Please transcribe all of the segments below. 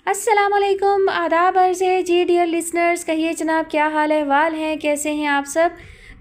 अस्सलाम वालेकुम, आदाब अर्ज़ है जी डियर लिसनर्स। कहिए जनाब, क्या हाल अहवाल हैं, कैसे हैं आप सब।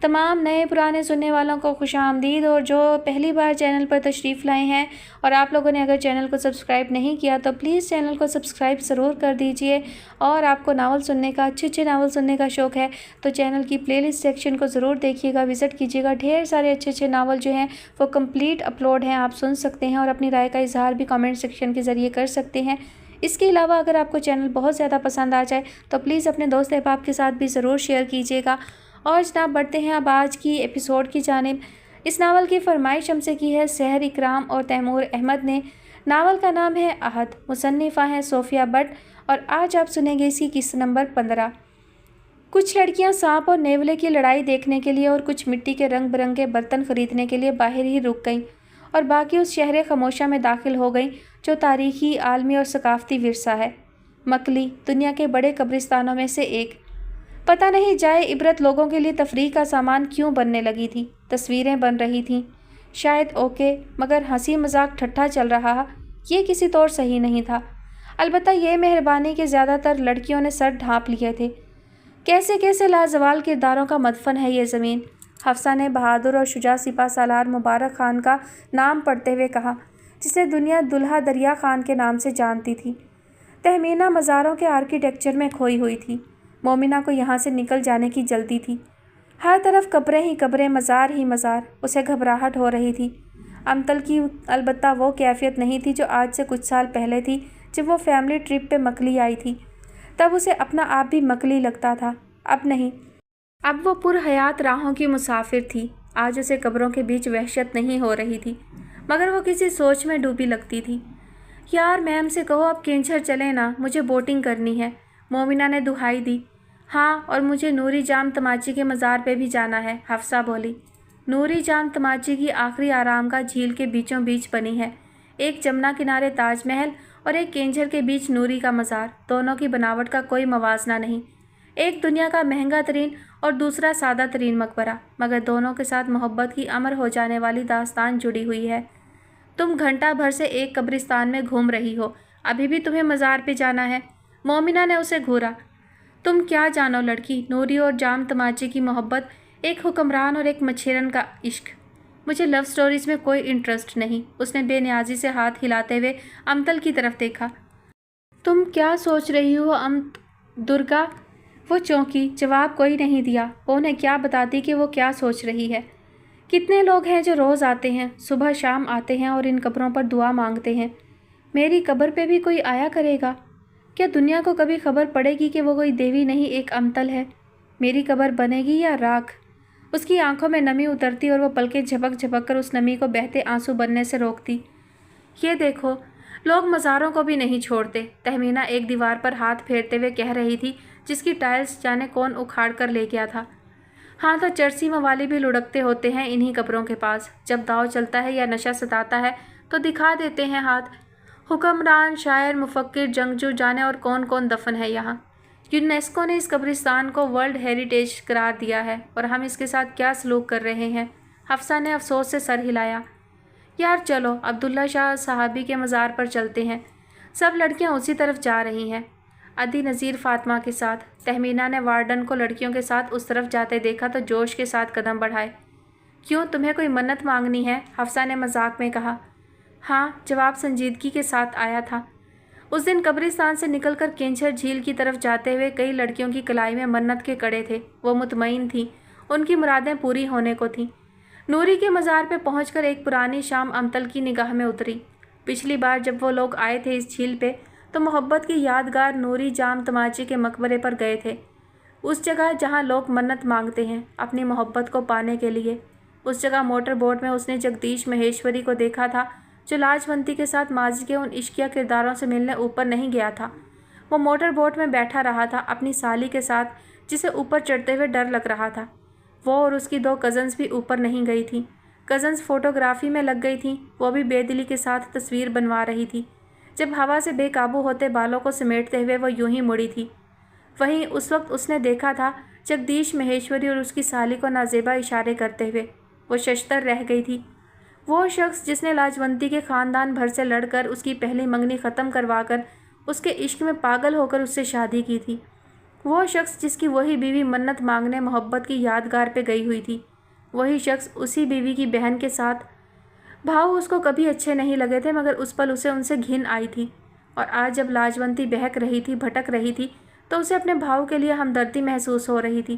तमाम नए पुराने सुनने वालों को खुशामदीद, और जो पहली बार चैनल पर तशरीफ़ लाए हैं और आप लोगों ने अगर चैनल को सब्सक्राइब नहीं किया तो प्लीज़ चैनल को सब्सक्राइब ज़रूर कर दीजिए। और आपको नावल सुनने का, अच्छे नावल सुनने का शौक़ है तो चैनल की प्लेलिस्ट सेक्शन को ज़रूर देखिएगा, विज़िट कीजिएगा। ढेर सारे अच्छे नावल जो हैं वो कंप्लीट अपलोड हैं, आप सुन सकते हैं और अपनी राय का इजहार भी कमेंट सेक्शन के ज़रिए कर सकते हैं। इसके अलावा अगर आपको चैनल बहुत ज़्यादा पसंद आ जाए तो प्लीज़ अपने दोस्त अहबाब के साथ भी ज़रूर शेयर कीजिएगा। और जनाब, बढ़ते हैं अब आज की एपिसोड की जानिब। इस नावल की फरमाइश हमसे की है सहर इकराम और तैमूर अहमद ने। नावल का नाम है अहद, मुसन्निफ़ा हैं सोफिया बट, और आज आप सुनेंगे इसी किस्सा नंबर 15। कुछ लड़कियां सांप और नेवले की लड़ाई देखने के लिए और कुछ मिट्टी के रंग बिरंगे बर्तन खरीदने के लिए बाहर ही रुक गईं, और बाकी उस शहर खमोशा में दाखिल हो गईं जो तारीख़ी, आलमी और सकाफ़ती विरसा है। मकली दुनिया के बड़े कब्रिस्तानों में से एक। पता नहीं जाए इबरत लोगों के लिए तफरीह का सामान क्यों बनने लगी थी। तस्वीरें बन रही थीं, शायद ओके, मगर हंसी मजाक ठट्ठा चल रहा, ये किसी तौर सही नहीं था। अलबत्ता ये मेहरबानी कि ज़्यादातर लड़कियों ने सर ढाँप लिए थे। कैसे कैसे लाजवाल किरदारों का मदफन है ये ज़मीन। हफ्सा ने बहादुर और शुजा सिपा सालार मुबारक खान का नाम पढ़ते हुए कहा, जिसे दुनिया दुल्हा दरिया खान के नाम से जानती थी। तहमीना मज़ारों के आर्किटेक्चर में खोई हुई थी। मोमिना को यहाँ से निकल जाने की जल्दी थी। हर तरफ कब्रें ही कब्रें, मज़ार ही मज़ार। उसे घबराहट हो रही थी। अमतल की अलबत्ता वो कैफियत नहीं थी जो आज से कुछ साल पहले थी, जब वो फैमिली ट्रिप पे मकली आई थी। तब उसे अपना आप भी मकली लगता था। अब नहीं, अब वो पुरहयात राहों की मुसाफिर थी। आज उसे कब्रों के बीच वहशत नहीं हो रही थी, मगर वो किसी सोच में डूबी लगती थी। यार, मैम से कहो अब केंचर चले ना, मुझे बोटिंग करनी है, मोमिना ने दुहाई दी। हाँ, और मुझे नूरी जाम तमाची के मज़ार पे भी जाना है, हफ्सा बोली। नूरी जाम तमाची की आखिरी आरामगाह झील के बीचों बीच बनी है। एक जमुना किनारे ताजमहल और एक केंझर के बीच नूरी का मज़ार। दोनों की बनावट का कोई मवाजना नहीं। एक दुनिया का महंगा तरीन और दूसरा सादा तरीन मकबरा, मगर दोनों के साथ मोहब्बत की अमर हो जाने वाली दास्तान जुड़ी हुई है। तुम घंटा भर से एक कब्रिस्तान में घूम रही हो, अभी भी तुम्हें मज़ार पे जाना है। मोमिना ने उसे घूरा। तुम क्या जानो लड़की, नूरी और जाम तमाची की मोहब्बत, एक हुक्मरान और एक मछेरन का इश्क। मुझे लव स्टोरीज़ में कोई इंटरेस्ट नहीं। उसने बेनियाजी से हाथ हिलाते हुए अमतल की तरफ देखा। तुम क्या सोच रही हो दुर्गा? वो चौंकी, जवाब कोई नहीं दिया। वो उन्हें क्या बताती कि वो क्या सोच रही है। कितने लोग हैं जो रोज़ आते हैं, सुबह शाम आते हैं और इन कब्रों पर दुआ मांगते हैं। मेरी कब्र पे भी कोई आया करेगा? क्या दुनिया को कभी खबर पड़ेगी कि वो कोई देवी नहीं, एक अमतल है? मेरी कब्र बनेगी या राख? उसकी आंखों में नमी उतरती और वो पलकें झपक झपक कर उस नमी को बहते आंसू बनने से रोकती। ये देखो, लोग मज़ारों को भी नहीं छोड़ते, तहमीना एक दीवार पर हाथ फेरते हुए कह रही थी, जिसकी टाइल्स जाने कौन उखाड़ कर ले गया था। हाँ, तो चरसी मवाली भी लुढ़कते होते हैं इन्हीं कब्रों के पास। जब दाव चलता है या नशा सताता है तो दिखा देते हैं हाथ। हुक्मरान, शायर, मुफक्किर, जंगजू, जाने और कौन कौन दफन है यहाँ। यूनेस्को ने इस कब्रिस्तान को वर्ल्ड हेरिटेज करार दिया है, और हम इसके साथ क्या सलूक कर रहे हैं। हफ्सा ने अफसोस से सर हिलाया। यार चलो, अब्दुल्ला शाह साहबी के मज़ार पर चलते हैं। सब लड़कियां उसी तरफ जा रही हैं, अदी नज़ीर फातिमा के साथ। तहमीना ने वार्डन को लड़कियों के साथ उस तरफ जाते देखा तो जोश के साथ कदम बढ़ाए। क्यों, तुम्हें कोई मन्नत मांगनी है? हफ्सा ने मजाक में कहा। हाँ, जवाब संजीदगी के साथ आया था। उस दिन कब्रिस्तान से निकलकर केंचर झील की तरफ जाते हुए कई लड़कियों की कलाई में मन्नत के कड़े थे। वो मुतमईन थीं, उनकी मुरादें पूरी होने को थीं। नूरी के मज़ार पे पहुंचकर एक पुरानी शाम अमतल की निगाह में उतरी। पिछली बार जब वो लोग आए थे इस झील पे तो मोहब्बत की यादगार नूरी जाम तमाची के मकबरे पर गए थे। उस जगह जहां लोग मन्नत मांगते हैं अपनी मोहब्बत को पाने के लिए। उस जगह मोटर बोट में उसने जगदीश महेश्वरी को देखा था, जो लाजवंती के साथ माजी के उन इश्किया किरदारों से मिलने ऊपर नहीं गया था। वो मोटर बोट में बैठा रहा था अपनी साली के साथ, जिसे ऊपर चढ़ते हुए डर लग रहा था। वो और उसकी 2 कज़न्स भी ऊपर नहीं गई थीं। कज़न्स फ़ोटोग्राफी में लग गई थीं, वो भी बेदिली के साथ तस्वीर बनवा रही थी। जब हवा से बेकाबू होते बालों को समेटते हुए वो यूं ही मुड़ी थी। वहीं उस वक्त उसने देखा था जगदीश महेश्वरी और उसकी साली को नाजेबा इशारे करते हुए। वो शशतर रह गई थी। वो शख्स जिसने लाजवंती के ख़ानदान भर से लड़कर उसकी पहली मंगनी ख़त्म करवाकर اس کے عشق میں پاگل ہو کر اس سے شادی کی تھی۔ وہ شخص جس کی وہی بیوی منت مانگنے محبت کی یادگار پہ گئی ہوئی تھی، وہی شخص اسی بیوی کی بہن کے ساتھ۔ بھاؤ اس کو کبھی اچھے نہیں لگے تھے، مگر اس پل اسے ان سے گھن آئی تھی، اور آج جب لاجونتی بہک رہی تھی، بھٹک رہی تھی، تو اسے اپنے بھاؤ کے لیے ہمدردی محسوس ہو رہی تھی۔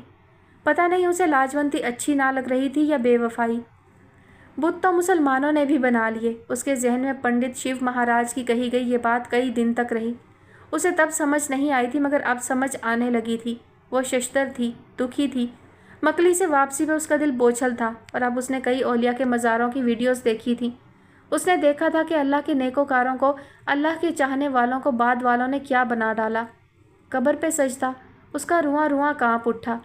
پتہ نہیں اسے لاجونتی اچھی نہ لگ رہی تھی یا بے وفائی۔ بت تو مسلمانوں نے بھی بنا لیے۔ اس کے ذہن میں پنڈت شیو مہاراج کی کہی گئی یہ بات کئی دن تک رہی۔ اسے تب سمجھ نہیں آئی تھی، مگر اب سمجھ آنے لگی تھی۔ وہ ششدر تھی، دکھی تھی۔ مکلی سے واپسی پہ اس کا دل بوچھل تھا، اور اب اس نے کئی اولیاء کے مزاروں کی ویڈیوز دیکھی تھی۔ اس نے دیکھا تھا کہ اللہ کے نیکوکاروں کو، اللہ کے چاہنے والوں کو بعد والوں نے کیا بنا ڈالا۔ قبر پہ سجدہ، اس کا رواں رواں کانپ اٹھا۔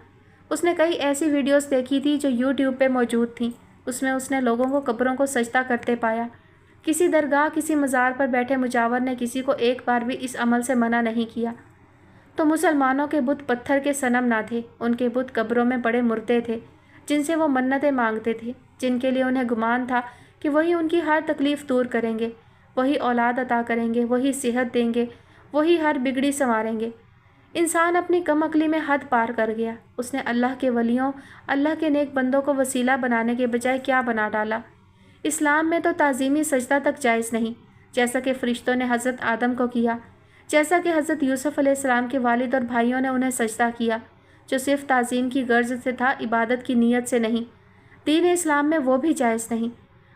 اس نے کئی ایسی ویڈیوز دیکھی تھی جو یوٹیوب پہ موجود تھیں۔ اس نے لوگوں کو قبروں کو سجدہ کرتے پایا۔ کسی درگاہ، کسی مزار پر بیٹھے مجاور نے کسی کو ایک بار بھی اس عمل سے منع نہیں کیا۔ تو مسلمانوں کے بت پتھر کے صنم نہ تھے، ان کے بت قبروں میں پڑے مردے تھے، جن سے وہ منتیں مانگتے تھے، جن کے لیے انہیں گمان تھا کہ وہی ان کی ہر تکلیف دور کریں گے، وہی اولاد عطا کریں گے، وہی صحت دیں گے، وہی ہر بگڑی سنواریں گے۔ انسان اپنی کم عقلی میں حد پار کر گیا۔ اس نے اللہ کے ولیوں، اللہ کے نیک بندوں کو وسیلہ بنانے کے بجائے کیا بنا ڈالا؟ اسلام میں تو تعظیمی سجدہ تک جائز نہیں، جیسا کہ فرشتوں نے حضرت آدم کو کیا، جیسا کہ حضرت یوسف علیہ السلام کے والد اور بھائیوں نے انہیں سجدہ کیا، جو صرف تعظیم کی غرض سے تھا، عبادت کی نیت سے نہیں۔ دین اسلام میں وہ بھی جائز نہیں۔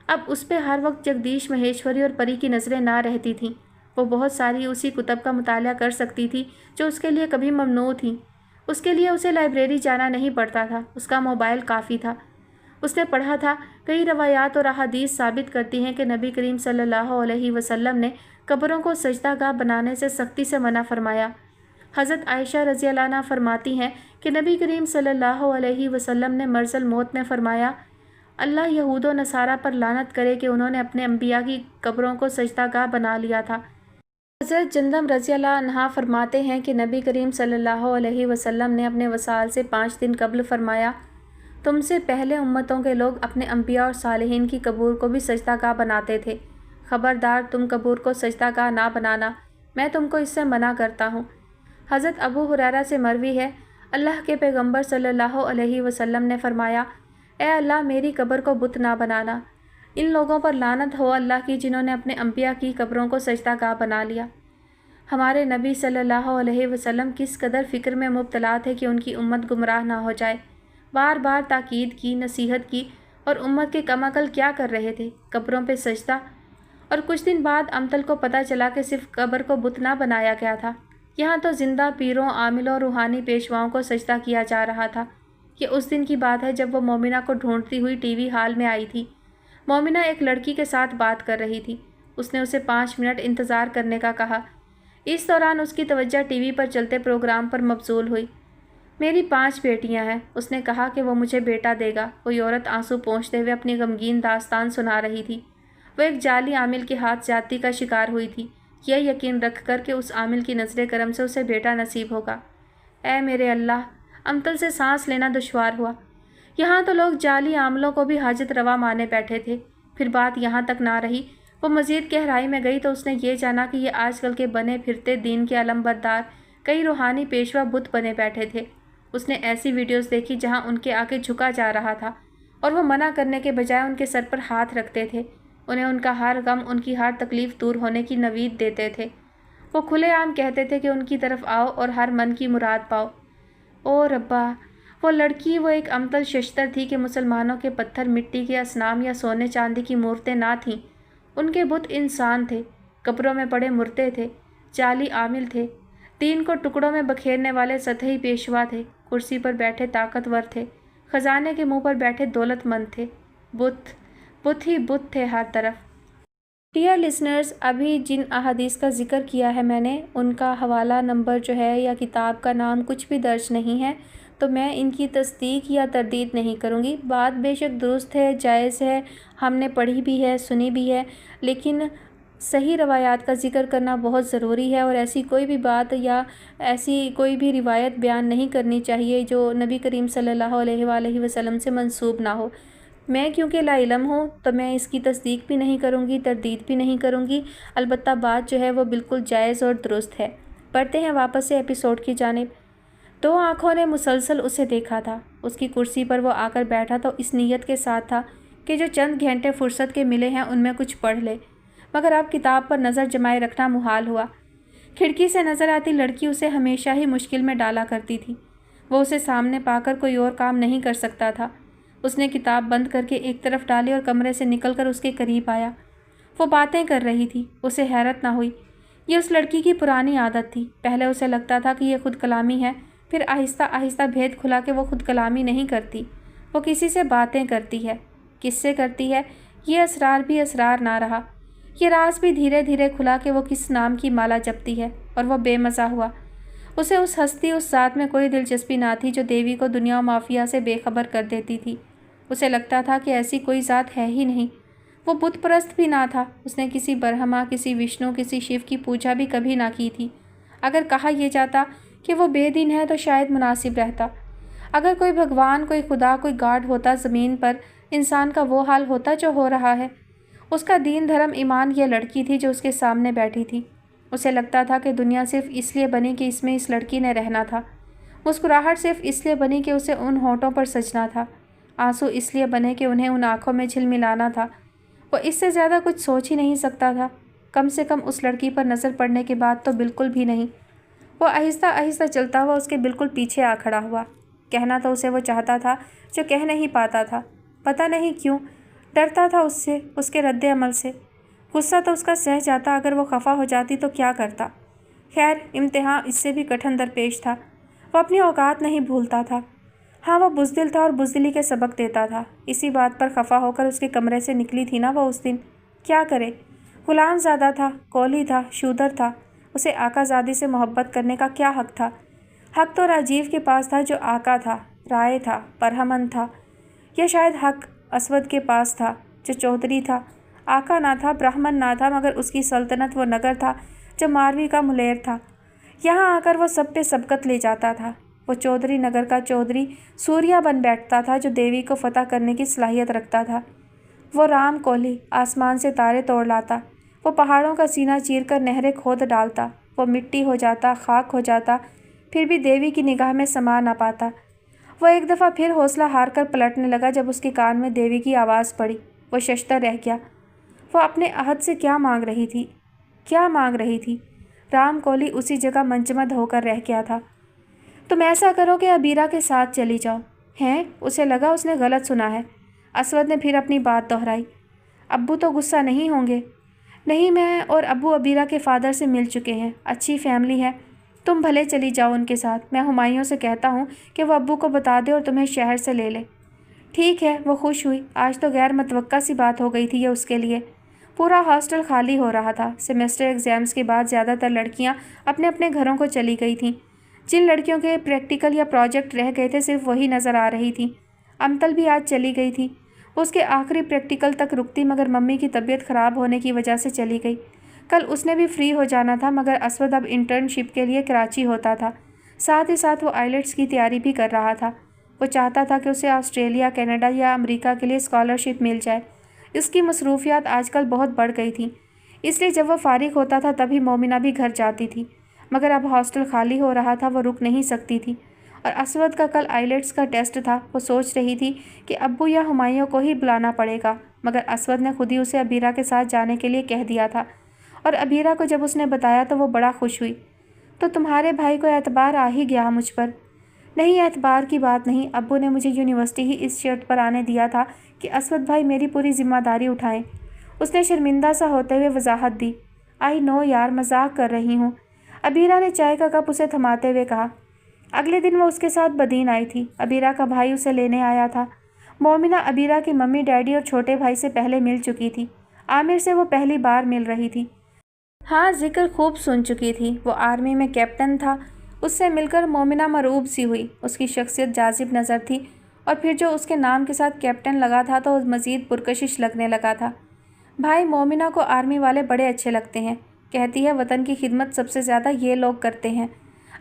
اب اس پہ ہر وقت جگدیش مہیشوری اور پری کی نظریں نہ رہتی تھیں۔ وہ بہت ساری اسی کتب کا مطالعہ کر سکتی تھی جو اس کے لیے کبھی ممنوع تھیں۔ اس کے لیے اسے لائبریری جانا نہیں پڑتا تھا، اس کا موبائل کافی تھا۔ اس نے پڑھا تھا، کئی روایات اور احادیث ثابت کرتی ہیں کہ نبی کریم صلی اللہ علیہ وسلم نے قبروں کو سجدہ گاہ بنانے سے سختی سے منع فرمایا۔ حضرت عائشہ رضی اللہ عنہ فرماتی ہیں کہ نبی کریم صلی اللہ علیہ وسلم نے مرض الموت میں فرمایا، اللہ یہود و نصارہ پر لعنت کرے کہ انہوں نے اپنے انبیاء کی قبروں کو سجدہ گاہ بنا لیا تھا۔ حضرت جندم رضی اللہ عنہ فرماتے ہیں کہ نبی کریم صلی اللہ علیہ وسلم نے اپنے وصال سے 5 دن قبل فرمایا، تم سے پہلے امتوں کے لوگ اپنے انبیاء اور صالحین کی قبور کو بھی سجدہ گاہ بناتے تھے۔ خبردار تم قبور کو سجدہ گاہ نہ بنانا، میں تم کو اس سے منع کرتا ہوں۔ حضرت ابو ہریرہ سے مروی ہے، اللہ کے پیغمبر صلی اللہ علیہ وسلم نے فرمایا، اے اللہ میری قبر کو بت نہ بنانا، ان لوگوں پر لعنت ہو اللہ کی جنہوں نے اپنے انبیاء کی قبروں کو سجدہ گاہ بنا لیا۔ ہمارے نبی صلی اللہ علیہ وسلم کس قدر فکر میں مبتلا تھے کہ ان کی امت گمراہ نہ ہو جائے۔ بار بار تاکید کی، نصیحت کی، اور امت کے کم عقل کیا کر رہے تھے؟ قبروں پہ سجدہ۔ اور کچھ دن بعد امتل کو پتہ چلا کہ صرف قبر کو بت نہ بنایا گیا تھا، یہاں تو زندہ پیروں، عاملوں، روحانی پیشواؤں کو سجدہ کیا جا رہا تھا۔ یہ اس دن کی بات ہے جب وہ مومنہ کو ڈھونڈتی ہوئی ٹی وی ہال میں آئی تھی۔ مومنہ ایک لڑکی کے ساتھ بات کر رہی تھی۔ اس نے اسے 5 منٹ انتظار کرنے کا کہا۔ اس دوران اس کی توجہ ٹی وی پر چلتے پروگرام پر مبذول ہوئی۔ میری 5 بیٹیاں ہیں، اس نے کہا کہ وہ مجھے بیٹا دے گا۔ کوئی عورت آنسو پونچھتے ہوئے اپنی غمگین داستان سنا رہی تھی۔ وہ ایک جعلی عامل کے ہاتھ زیادتی کا شکار ہوئی تھی، یہ یقین رکھ کر کہ اس عامل کی نظر کرم سے اسے بیٹا نصیب ہوگا۔ اے میرے اللہ، امتل سے سانس لینا دشوار ہوا۔ یہاں تو لوگ جعلی عاملوں کو بھی حاجت روا مانے بیٹھے تھے۔ پھر بات یہاں تک نہ رہی، وہ مزید گہرائی میں گئی تو اس نے یہ جانا کہ یہ آج کل کے بنے پھرتے دین کے علم بردار کئی روحانی پیشوا بت بنے بیٹھے تھے۔ اس نے ایسی ویڈیوز دیکھی جہاں ان کے آگے جھکا جا رہا تھا، اور وہ منع کرنے کے بجائے ان کے سر پر ہاتھ رکھتے تھے، انہیں ان کا ہر غم، ان کی ہر تکلیف دور ہونے کی نوید دیتے تھے۔ وہ کھلے عام کہتے تھے کہ ان کی طرف آؤ اور ہر من کی مراد پاؤ۔ او ربا، وہ لڑکی، وہ ایک امتل ششتر تھی کہ مسلمانوں کے پتھر مٹی کے اصنام یا سونے چاندی کی مورتیں نہ تھیں، ان کے بت انسان تھے، قبروں میں پڑے مردے تھے، جعلی عامل تھے، دین کو ٹکڑوں میں بکھیرنے والے سطحی پیشوا تھے، کرسی پر بیٹھے طاقتور تھے، خزانے کے منہ پر بیٹھے دولت مند تھے، بت بت ہی بت تھے ہر طرف۔ ڈیئر لسنرز، ابھی جن احادیث کا ذکر کیا ہے میں نے، ان کا حوالہ نمبر جو ہے یا کتاب کا نام کچھ بھی درج نہیں ہے، تو میں ان کی تصدیق یا تردید نہیں کروں گی۔ بات بے شک درست ہے، جائز ہے، ہم نے پڑھی بھی ہے، سنی بھی ہے، لیکن صحیح روایات کا ذکر کرنا بہت ضروری ہے، اور ایسی کوئی بھی بات یا ایسی کوئی بھی روایت بیان نہیں کرنی چاہیے جو نبی کریم صلی اللہ علیہ وآلہ وسلم سے منسوب نہ ہو۔ میں کیونکہ لا علم ہوں تو میں اس کی تصدیق بھی نہیں کروں گی، تردید بھی نہیں کروں گی، البتہ بات جو ہے وہ بالکل جائز اور درست ہے۔ پڑھتے ہیں واپس سے ایپیسوڈ کی جانب۔ 2 آنکھوں نے مسلسل اسے دیکھا تھا۔ اس کی کرسی پر وہ آ کر بیٹھا تو اس نیت کے ساتھ تھا کہ جو چند گھنٹے فرصت کے ملے ہیں ان میں کچھ پڑھ لے، مگر اب کتاب پر نظر جمائے رکھنا محال ہوا۔ کھڑکی سے نظر آتی لڑکی اسے ہمیشہ ہی مشکل میں ڈالا کرتی تھی۔ وہ اسے سامنے پا کر کوئی اور کام نہیں کر سکتا تھا۔ اس نے کتاب بند کر کے ایک طرف ڈالی اور کمرے سے نکل کر اس کے قریب آیا۔ وہ باتیں کر رہی تھی۔ اسے حیرت نہ ہوئی۔ یہ اس لڑکی کی پرانی عادت تھی۔ پہلے اسے لگتا تھا کہ یہ خود کلامی ہے، پھر آہستہ آہستہ بھید کھلا کہ وہ خود کلامی نہیں کرتی، وہ کسی سے باتیں کرتی ہے۔ کس سے کرتی ہے؟ یہ اسرار بھی اسرار نہ رہا۔ یہ راز بھی دھیرے دھیرے کھلا کہ وہ کس نام کی مالا جپتی ہے، اور وہ بے مزہ ہوا۔ اسے اس ہستی، اس ذات میں کوئی دلچسپی نہ تھی جو دیوی کو دنیا و مافیا سے بے خبر کر دیتی تھی۔ اسے لگتا تھا کہ ایسی کوئی ذات ہے ہی نہیں۔ وہ بت پرست بھی نہ تھا۔ اس نے کسی برہما، کسی وشنو، کسی شیو کی پوجا بھی کبھی نہ کی تھی۔ اگر کہا یہ جاتا کہ وہ بے دین ہے تو شاید مناسب رہتا۔ اگر کوئی بھگوان، کوئی خدا، کوئی گاڈ ہوتا زمین پر، انسان کا وہ حال ہوتا جو ہو رہا ہے۔ اس کا دین، دھرم، ایمان یہ لڑکی تھی جو اس کے سامنے بیٹھی تھی۔ اسے لگتا تھا کہ دنیا صرف اس لیے بنی کہ اس میں اس لڑکی نے رہنا تھا۔ مسکراہٹ صرف اس لیے بنی کہ اسے ان ہونٹوں پر سجنا تھا۔ آنسو اس لیے بنے کہ انہیں ان آنکھوں میں جھلملانا تھا۔ وہ اس سے زیادہ کچھ سوچ ہی نہیں سکتا تھا، کم سے کم اس لڑکی پر نظر پڑنے کے بعد تو بالکل بھی نہیں۔ وہ آہستہ آہستہ چلتا ہوا اس کے بالکل پیچھے آ کھڑا ہوا۔ کہنا تو اسے وہ چاہتا تھا جو کہہ نہیں پاتا تھا۔ پتہ نہیں کیوں ڈرتا تھا اس سے، اس کے رد عمل سے۔ غصہ تو اس کا سہ جاتا، اگر وہ خفا ہو جاتی تو کیا کرتا؟ خیر، امتحان اس سے بھی کٹھن درپیش تھا۔ وہ اپنی اوقات نہیں بھولتا تھا۔ ہاں، وہ بزدل تھا اور بزدلی کے سبق دیتا تھا۔ اسی بات پر خفا ہو کر اس کے کمرے سے نکلی تھی نا وہ اس دن۔ کیا کرے؟ غلام زادہ تھا، کولی تھا، شودر تھا۔ اسے آقا زادی سے محبت کرنے کا کیا حق تھا؟ حق تو راجیو کے پاس تھا جو آقا تھا، رائے تھا، برہمن تھا۔ یا شاید حق اسود کے پاس تھا جو چودھری تھا۔ آقا نہ تھا، برہمن نہ تھا، مگر اس کی سلطنت وہ نگر تھا جو ماروی کا ملیر تھا۔ یہاں آ کر وہ سب پہ سبقت لے جاتا تھا۔ وہ چودھری نگر کا چودھری سوریا بن بیٹھتا تھا جو دیوی کو فتح کرنے کی صلاحیت رکھتا تھا۔ وہ رام کولی آسمان سے تارے توڑ لاتا، وہ پہاڑوں کا سینہ چیر کر نہریں کھود ڈالتا، وہ مٹی ہو جاتا، خاک ہو جاتا، پھر بھی دیوی کی نگاہ میں سما نہ پاتا۔ وہ ایک دفعہ پھر حوصلہ ہار کر پلٹنے لگا جب اس کے کان میں دیوی کی آواز پڑی۔ وہ ششدر رہ گیا۔ وہ اپنے عہد سے کیا مانگ رہی تھی؟ کیا مانگ رہی تھی؟ رام کولی اسی جگہ منجمد ہو کر رہ گیا تھا۔ تم ایسا کرو کہ عبیرہ کے ساتھ چلی جاؤ۔ ہیں؟ اسے لگا اس نے غلط سنا ہے۔ اسود نے پھر اپنی بات دہرائی۔ ابو تو غصہ نہیں ہوں گے؟ نہیں، میں اور ابو عبیرہ کے فادر سے مل چکے ہیں، اچھی فیملی ہے، تم بھلے چلی جاؤ ان کے ساتھ۔ میں ہمایوں سے کہتا ہوں کہ وہ ابو کو بتا دے اور تمہیں شہر سے لے لے۔ ٹھیک ہے، وہ خوش ہوئی۔ آج تو غیر متوقع سی بات ہو گئی تھی یہ اس کے لیے۔ پورا ہاسٹل خالی ہو رہا تھا۔ سیمسٹر ایگزامز کے بعد زیادہ تر لڑکیاں اپنے اپنے گھروں کو چلی گئی تھیں۔ جن لڑکیوں کے پریکٹیکل یا پروجیکٹ رہ گئے تھے صرف وہی نظر آ رہی تھیں۔ امتل بھی آج چلی گئی تھی۔ وہ اس کے آخری پریکٹیکل تک رکتی مگر ممی کی طبیعت خراب ہونے کی وجہ سے چلی گئی۔ کل اس نے بھی فری ہو جانا تھا مگر اسود اب انٹرنشپ کے لیے کراچی ہوتا تھا۔ ساتھ ہی ساتھ وہ آئیلٹس کی تیاری بھی کر رہا تھا۔ وہ چاہتا تھا کہ اسے آسٹریلیا، کینیڈا یا امریکہ کے لیے اسکالرشپ مل جائے۔ اس کی مصروفیات آج کل بہت بڑھ گئی تھیں، اس لیے جب وہ فارغ ہوتا تھا تبھی مومنہ بھی گھر جاتی تھی، مگر اب ہاسٹل خالی ہو رہا تھا، وہ رک نہیں سکتی تھی۔ اور اسود کا کل آئیلٹس کا ٹیسٹ تھا۔ وہ سوچ رہی تھی کہ ابو یا ہمایوں کو ہی بلانا پڑے گا، مگر اسود نے خود ہی اسے عبیرہ کے ساتھ جانے کے لیے کہہ دیا تھا، اور عبیرہ کو جب اس نے بتایا تو وہ بڑا خوش ہوئی۔ تو تمہارے بھائی کو اعتبار آ ہی گیا مجھ پر؟ نہیں، اعتبار کی بات نہیں، ابو نے مجھے یونیورسٹی ہی اس شرط پر آنے دیا تھا کہ اسود بھائی میری پوری ذمہ داری اٹھائیں۔ اس نے شرمندہ سا ہوتے ہوئے وضاحت دی۔ آئی نو یار، مذاق کر رہی ہوں، عبیرہ نے چائے کا کپ اسے تھماتے ہوئے کہا۔ اگلے دن وہ اس کے ساتھ بدین آئی تھی۔ عبیرہ کا بھائی اسے لینے آیا تھا۔ مومنہ عبیرہ کی ممی، ڈیڈی اور چھوٹے بھائی سے پہلے مل چکی تھی۔ عامر سے وہ پہلی بار مل رہی تھی۔ ہاں، ذکر خوب سن چکی تھی۔ وہ آرمی میں کیپٹن تھا۔ اس سے مل کر مومنہ مرعوب سی ہوئی۔ اس کی شخصیت جاذب نظر تھی، اور پھر جو اس کے نام کے ساتھ کیپٹن لگا تھا تو مزید پرکشش لگنے لگا تھا۔ بھائی، مومنہ کو آرمی والے بڑے اچھے لگتے ہیں، کہتی ہے وطن کی خدمت سب سے زیادہ یہ لوگ کرتے ہیں۔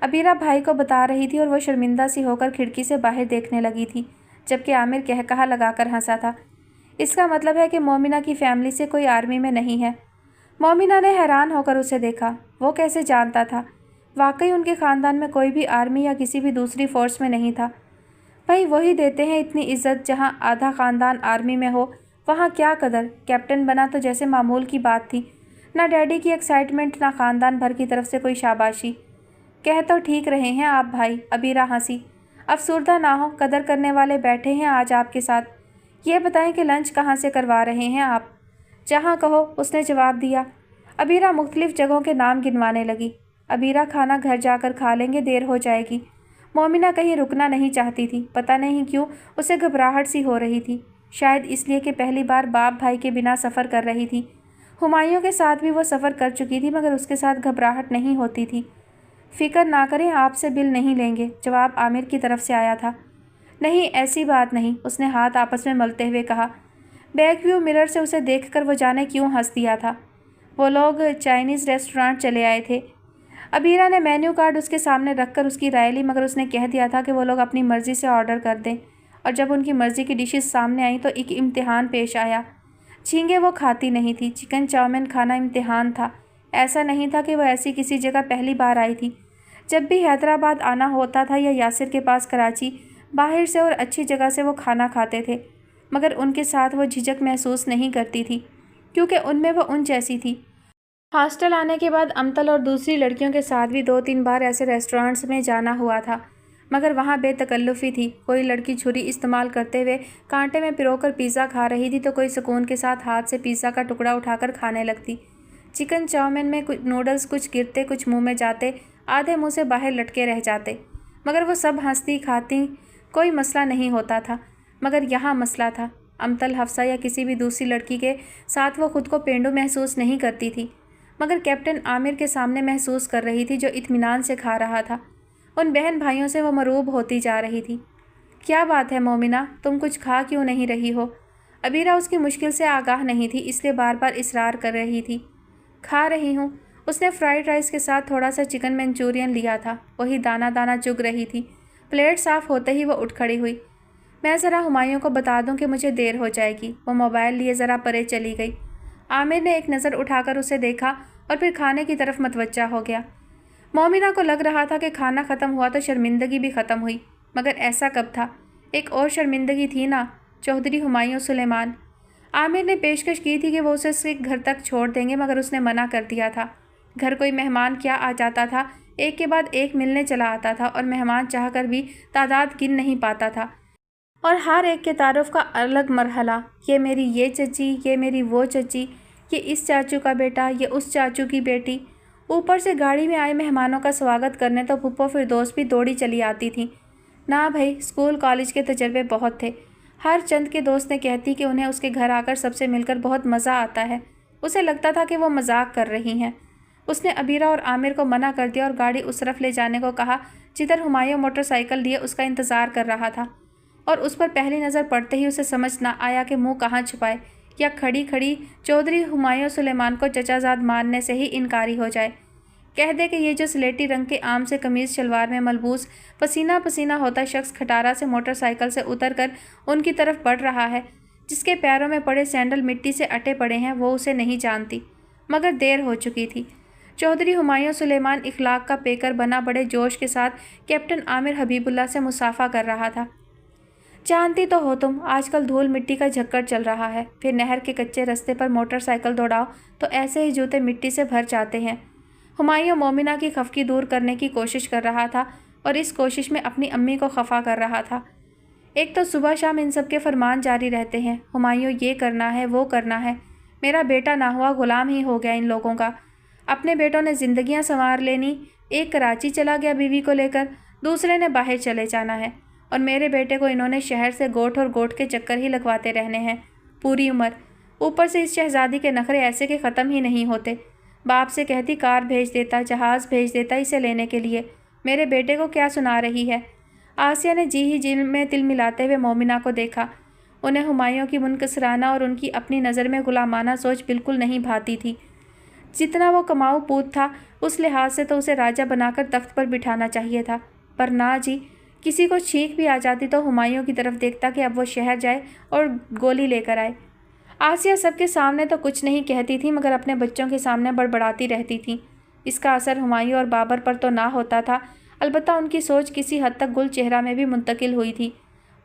عبیرہ بھائی کو بتا رہی تھی اور وہ شرمندہ سی ہو کر کھڑکی سے باہر دیکھنے لگی تھی، جبکہ عامر قہقہہ لگا کر ہنسا تھا۔ اس کا مطلب ہے کہ مومنہ کی فیملی سے کوئی آرمی میں نہیں ہے۔ مومنہ نے حیران ہو کر اسے دیکھا۔ وہ کیسے جانتا تھا؟ واقعی ان کے خاندان میں کوئی بھی آرمی یا کسی بھی دوسری فورس میں نہیں تھا۔ بھائی وہی دیتے ہیں اتنی عزت جہاں آدھا خاندان آرمی میں ہو، وہاں کیا قدر؟ کیپٹن بنا تو جیسے معمول کی بات تھی، نہ ڈیڈی کی ایکسائٹمنٹ نہ خاندان بھر کی طرف سے کوئی شاباشی۔ کہہ تو ٹھیک رہے ہیں آپ بھائی، عبیرہ ہنسی۔ افسردہ نہ ہو، قدر کرنے والے بیٹھے ہیں آج آپ کے ساتھ۔ یہ بتائیں کہ لنچ کہاں سے کروا رہے ہیں آپ؟ جہاں کہو، اس نے جواب دیا۔ عبیرہ مختلف جگہوں کے نام گنوانے لگی۔ عبیرہ کھانا گھر جا کر کھا لیں گے، دیر ہو جائے گی۔ مومنہ کہیں رکنا نہیں چاہتی تھی، پتہ نہیں کیوں اسے گھبراہٹ سی ہو رہی تھی، شاید اس لیے کہ پہلی بار باپ بھائی کے بنا سفر کر رہی تھی۔ ہمایوں کے ساتھ بھی وہ سفر کر چکی تھی مگر اس کے ساتھ گھبراہٹ نہیں ہوتی تھی۔ فکر نہ کریں، آپ سے بل نہیں لیں گے، جواب عامر کی طرف سے آیا تھا۔ نہیں ایسی بات نہیں، اس نے ہاتھ آپس میں ملتے ہوئے کہا۔ بیک ویو مرر سے اسے دیکھ کر وہ جانے کیوں ہنس دیا تھا۔ وہ لوگ چائنیز ریسٹورانٹ چلے آئے تھے۔ عبیرہ نے مینیو کارڈ اس کے سامنے رکھ کر اس کی رائے لی مگر اس نے کہہ دیا تھا کہ وہ لوگ اپنی مرضی سے آرڈر کر دیں، اور جب ان کی مرضی کی ڈشز سامنے آئیں تو ایک امتحان پیش آیا۔ جھینگے وہ کھاتی نہیں تھی، چکن چاؤمن کھانا امتحان تھا۔ ایسا نہیں تھا کہ وہ ایسی کسی جگہ پہلی بار آئی تھی۔ جب بھی حیدرآباد آنا ہوتا تھا یا یاسر کے پاس کراچی، باہر سے اور اچھی جگہ سے وہ کھانا کھاتے تھے، مگر ان کے ساتھ وہ جھجک محسوس نہیں کرتی تھی کیونکہ ان میں وہ ان جیسی تھی۔ ہاسٹل آنے کے بعد امتل اور دوسری لڑکیوں کے ساتھ بھی 2-3 بار ایسے ریسٹورانٹس میں جانا ہوا تھا مگر وہاں بے تکلفی تھی۔ کوئی لڑکی چھری استعمال کرتے ہوئے کانٹے میں پرو کر پیزا کھا رہی تھی تو کوئی سکون کے ساتھ ہاتھ سے پیزا کا ٹکڑا اٹھا کر کھانے لگتی۔ چکن چاؤمن میں کچھ نوڈلز کچھ گرتے کچھ منہ میں جاتے، آدھے منہ سے باہر لٹکے رہ جاتے، مگر وہ سب ہنستی کھاتی، کوئی مسئلہ نہیں ہوتا تھا۔ مگر یہاں مسئلہ تھا۔ امتل، حفصہ یا کسی بھی دوسری لڑکی کے ساتھ وہ خود کو پینڈو محسوس نہیں کرتی تھی مگر کیپٹن عامر کے سامنے محسوس کر رہی تھی جو اطمینان سے کھا رہا تھا۔ ان بہن بھائیوں سے وہ مروب ہوتی جا رہی تھی۔ کیا بات ہے مومنہ، تم کچھ کھا کیوں نہیں رہی ہو؟ عبیرہ اس کی مشکل سے آگاہ نہیں تھی اس لیے بار بار اصرار کر رہی تھی۔ کھا رہی ہوں۔ اس نے فرائیڈ رائس کے ساتھ تھوڑا سا چکن منچورین لیا تھا، وہی دانہ دانہ چگ رہی تھی۔ پلیٹ صاف ہوتے ہی وہ اٹھ کھڑی ہوئی۔ میں ذرا ہمایوں کو بتا دوں کہ مجھے دیر ہو جائے گی۔ وہ موبائل لیے ذرا پرے چلی گئی۔ عامر نے ایک نظر اٹھا کر اسے دیکھا اور پھر کھانے کی طرف متوجہ ہو گیا۔ مومنہ کو لگ رہا تھا کہ کھانا ختم ہوا تو شرمندگی بھی ختم ہوئی، مگر ایسا کب تھا؟ ایک اور شرمندگی تھی نا، چودھری ہمایوں سلیمان۔ عامر نے پیشکش کی تھی کہ وہ اسے اس کے گھر تک چھوڑ دیں گے مگر اس نے منع کر دیا تھا۔ گھر کوئی مہمان کیا آ جاتا تھا، ایک کے بعد ایک ملنے چلا آتا تھا اور مہمان چاہ کر بھی تعداد گن نہیں پاتا تھا، اور ہر ایک کے تعارف کا الگ مرحلہ، یہ میری یہ چچی، یہ میری وہ چچی، یہ اس چاچو کا بیٹا، یہ اس چاچو کی بیٹی۔ اوپر سے گاڑی میں آئے مہمانوں کا سواگت کرنے تو پھپھو فردوس بھی دوڑی چلی آتی تھیں۔ نہ بھائی، اسکول کالج کے تجربے بہت تھے۔ ہر چند کے دوست نے کہتی کہ انہیں اس کے گھر آ کر سب سے مل کر بہت مزہ آتا ہے۔ اسے لگتا تھا کہ وہ مذاق کر رہی ہیں۔ اس نے عبیرہ اور عامر کو منع کر دیا اور گاڑی اس طرف لے جانے کو کہا جدھر ہمایوں موٹر سائیکل لیے اس کا انتظار کر رہا تھا، اور اس پر پہلی نظر پڑتے ہی اسے سمجھ نہ آیا کہ منہ کہاں چھپائے یا کھڑی کھڑی چودھری ہمایوں سلیمان کو چچا زاد ماننے سے ہی انکاری ہو جائے۔ کہہ دے کہ یہ جو سلیٹی رنگ کے عام سے قمیض شلوار میں ملبوس پسینہ پسینہ ہوتا شخص کھٹارا سے موٹر سائیکل سے اتر کر ان کی طرف بڑھ رہا ہے، جس کے پیروں میں پڑے سینڈل مٹی سے اٹے پڑے ہیں، وہ اسے نہیں جانتی، مگر دیر ہو چکی تھی۔ چودھری ہمایوں سلیمان اخلاق کا پیکر بنا بڑے جوش کے ساتھ کیپٹن عامر حبیب اللہ سے مصافحہ کر رہا تھا۔ جانتی تو ہو تم، آج کل دھول مٹی کا جھکڑ چل رہا ہے، پھر نہر کے کچے رستے پر موٹر سائیکل دوڑاؤ تو ایسے ہی جوتے مٹی سے بھر جاتے ہیں۔ ہمایوں مومنہ کی خفگی دور کرنے کی کوشش کر رہا تھا اور اس کوشش میں اپنی امی کو خفا کر رہا تھا۔ ایک تو صبح شام ان سب کے فرمان جاری رہتے ہیں، ہمایوں یہ کرنا ہے وہ کرنا ہے، میرا بیٹا نہ ہوا غلام ہی ہو گیا ان لوگوں کا۔ اپنے بیٹوں نے زندگیاں سنوار لینی، ایک کراچی چلا گیا بیوی کو لے کر، دوسرے نے باہر چلے جانا ہے، اور میرے بیٹے کو انہوں نے شہر سے گوٹھ اور گوٹھ کے چکر ہی لگواتے رہنے ہیں پوری عمر۔ اوپر سے اس شہزادی کے نخرے ایسے کہ ختم ہی نہیں ہوتے۔ باپ سے کہتی کار بھیج دیتا، جہاز بھیج دیتا اسے لینے کے لیے، میرے بیٹے کو کیا سنا رہی ہے؟ آسیہ نے جی ہی جی میں تل ملاتے ہوئے مومنہ کو دیکھا۔ انہیں ہمایوں کی منکسرانہ اور ان کی اپنی نظر میں غلامانہ سوچ بالکل نہیں بھاتی تھی۔ جتنا وہ کماؤ پوت تھا اس لحاظ سے تو اسے راجہ بنا کر تخت پر بٹھانا چاہیے تھا، پر نہ جی، کسی کو چھینک بھی آ جاتی تو ہمایوں کی طرف دیکھتا کہ اب وہ شہر جائے اور گولی لے کر آئے۔ आसिया सबके सामने तो कुछ नहीं कहती थी, मगर अपने बच्चों के सामने बड़बड़ाती रहती थी। इसका असर हुमायूं और बाबर पर तो ना होता था, अलबत्ता उनकी सोच किसी हद तक गुल चेहरा में भी मुंतकिल हुई थी।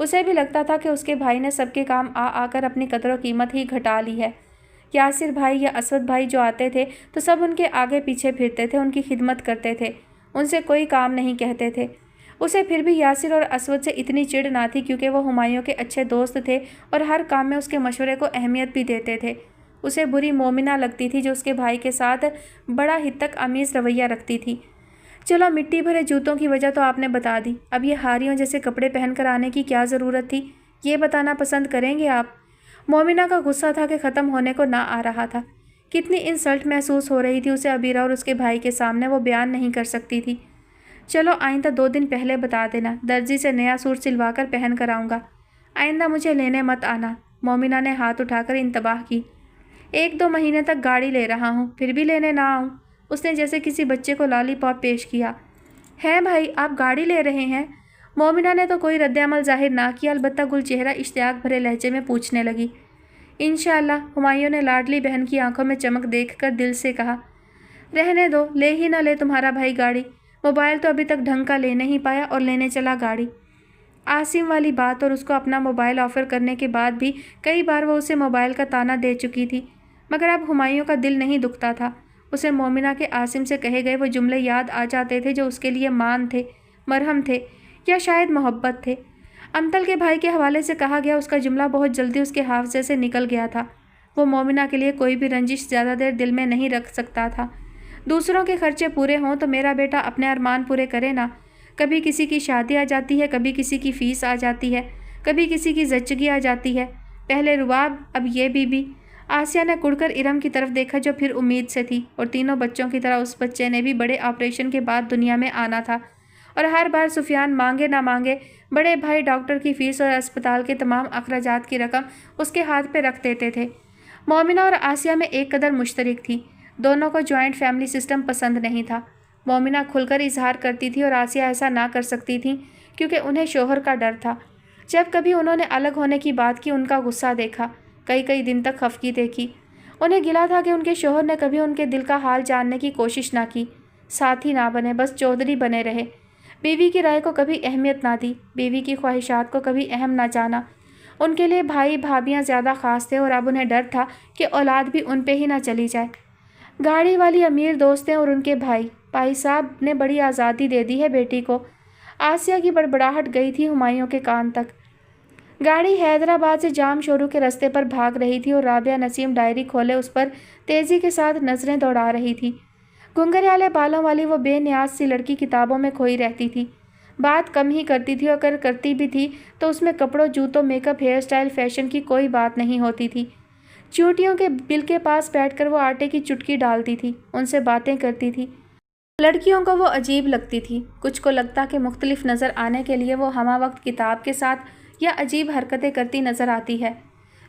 उसे भी लगता था कि उसके भाई ने सबके काम आ आकर अपनी कदर कीमत ही घटा ली है। यासिर भाई या असवद भाई जो आते थे तो सब उनके आगे पीछे फिरते थे, उनकी खिदमत करते थे, उनसे कोई काम नहीं कहते थे। उसे फिर भी यासिर और असवद से इतनी चिढ़ ना थी, क्योंकि वो हुमायूं के अच्छे दोस्त थे और हर काम में उसके मशवरे को अहमियत भी देते थे। उसे बुरी मोमिना लगती थी जो उसके भाई के साथ बड़ा हितक आमीज़ रवैया रखती थी। चलो, मिट्टी भरे जूतों की वजह तो आपने बता दी, अब ये हारियों जैसे कपड़े पहन कर आने की क्या ज़रूरत थी, ये बताना पसंद करेंगे आप? मोमिना का गुस्सा था कि ख़त्म होने को ना आ रहा था। कितनी इंसल्ट महसूस हो रही थी उसे अबीरा और उसके भाई के सामने, वो बयान नहीं कर सकती थी। चलो, आइंदा 2 दिन पहले बता देना, दर्जी से नया सूट सिलवा कर पहन कर आऊँगा। आइंदा मुझे लेने मत आना। मोमिना ने हाथ उठाकर इंतबाह की। 1-2 महीने तक गाड़ी ले रहा हूँ, फिर भी लेने ना आऊँ? उसने जैसे किसी बच्चे को लॉलीपॉप पेश किया। हैं भाई, आप गाड़ी ले रहे हैं? मोमिना ने तो कोई रद्द-ए-अमल ज़ाहिर ना किया, अलबत्ता गुल चेहरा इश्तियाक भरे लहजे में पूछने लगी। इंशाअल्लाह, हुमायूं ने लाडली बहन की आंखों में चमक देखकर दिल से कहा। रहने दो, ले ही ना ले तुम्हारा भाई गाड़ी। मोबाइल तो अभी तक ढंग का ले नहीं पाया और लेने चला गाड़ी। आसिम वाली बात और उसको अपना मोबाइल ऑफ़र करने के बाद भी कई बार वो उसे मोबाइल का ताना दे चुकी थी, मगर अब हुमायूं का दिल नहीं दुखता था। उसे मोमिना के आसिम से कहे गए वो जुमले याद आ जाते थे जो उसके लिए मान थे, मरहम थे, या शायद मोहब्बत थे। अमतल के भाई के हवाले से कहा गया उसका जुमला बहुत जल्दी उसके हाफ़ज़े से निकल गया था। वो मोमिना के लिए कोई भी रंजिश ज़्यादा देर दिल में नहीं रख सकता था। दूसरों के खर्चे पूरे हों तो मेरा बेटा अपने अरमान पूरे करे ना। कभी किसी की शादी आ जाती है, कभी किसी की फ़ीस आ जाती है, कभी किसी की ज़च्चगी आ जाती है। पहले रुबाब, अब ये बीबी। आसिया ने कुड़कर इरम की तरफ देखा जो फिर उम्मीद से थी, और तीनों बच्चों की तरह उस बच्चे ने भी बड़े ऑपरेशन के बाद दुनिया में आना था, और हर बार सुफियान मांगे ना मांगे बड़े भाई डॉक्टर की फ़ीस और अस्पताल के तमाम अखराजात की रकम उसके हाथ पे रख देते थे। मोमिना और आसिया में एक कदर मुश्तरक थी। दोनों को जॉइंट फैमिली सिस्टम पसंद नहीं था। मोमिना खुलकर इजहार करती थी और आसिया ऐसा ना कर सकती थी, क्योंकि उन्हें शोहर का डर था। जब कभी उन्होंने अलग होने की बात की, उनका गुस्सा देखा, कई कई दिन तक खफकी देखी। उन्हें गिला था कि उनके शोहर ने कभी उनके दिल का हाल जानने की कोशिश ना की, साथी ना बने, बस चौधरी बने रहे। बीवी की राय को कभी अहमियत ना दी, बीवी की ख्वाहिशात को कभी अहम ना जाना। उनके लिए भाई भाभियाँ ज़्यादा ख़ास थे, और अब उन्हें डर था कि औलाद भी उन पे ही ना चली जाए। गाड़ी वाली अमीर दोस्तें और उनके भाई साहब ने बड़ी आज़ादी दे दी है बेटी को। आसिया की बड़बड़ाहट गई थी हुमायूं के कान तक। गाड़ी हैदराबाद से जाम शोरू के रास्ते पर भाग रही थी और राबिया नसीम डायरी खोले उस पर तेज़ी के साथ नज़रें दौड़ा रही थी। घुंघराले बालों वाली वो बेनियाज सी लड़की किताबों में खोई रहती थी। बात कम ही करती थी, और अगर करती भी थी तो उसमें कपड़ों, जूतों, मेकअप, हेयर स्टाइल, फैशन की कोई बात नहीं होती थी। चूटियों के बिल के पास बैठकर वो आटे की चुटकी डालती थी, उनसे बातें करती थी। लड़कियों को वो अजीब लगती थी। कुछ को लगता कि मुख्तलिफ नज़र आने के लिए वो हमा वक्त किताब के साथ या अजीब हरकतें करती नज़र आती है।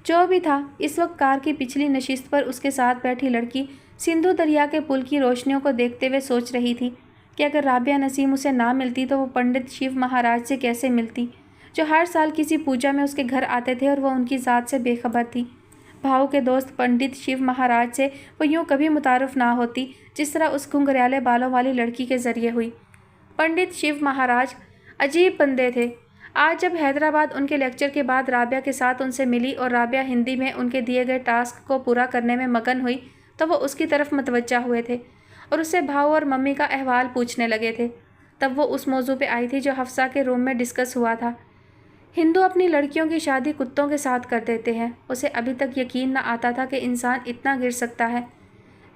जो भी था, इस वक्त कार की पिछली नशिस्त पर उसके साथ बैठी लड़की सिंधु दरिया के पुल की रोशनियों को देखते हुए सोच रही थी कि अगर राबिया नसीम उसे ना मिलती तो वो पंडित शिव महाराज से कैसे मिलती, जो हर साल किसी पूजा में उसके घर आते थे और वह उनकी ज़ात से बेखबर थी। भाऊ के दोस्त पंडित शिव महाराज से वो यूँ कभी मुतारफ़ ना होती जिस तरह उस घुंघराले बालों वाली लड़की के ज़रिए हुई। पंडित शिव महाराज अजीब बंदे थे। आज जब हैदराबाद उनके लेक्चर के बाद राबिया के साथ उनसे मिली और राबिया हिंदी में उनके दिए गए टास्क को पूरा करने में मगन हुई, तो वो उसकी तरफ मतवज्जा हुए थे और उससे भाऊ और मम्मी का अहवाल पूछने लगे थे। तब वो उस मौजू पे आई थी जो हफ्सा के रूम में डिस्कस हुआ था। हिंदू अपनी लड़कियों की शादी कुत्तों के साथ कर देते हैं। उसे अभी तक यकीन न आता था कि इंसान इतना गिर सकता है।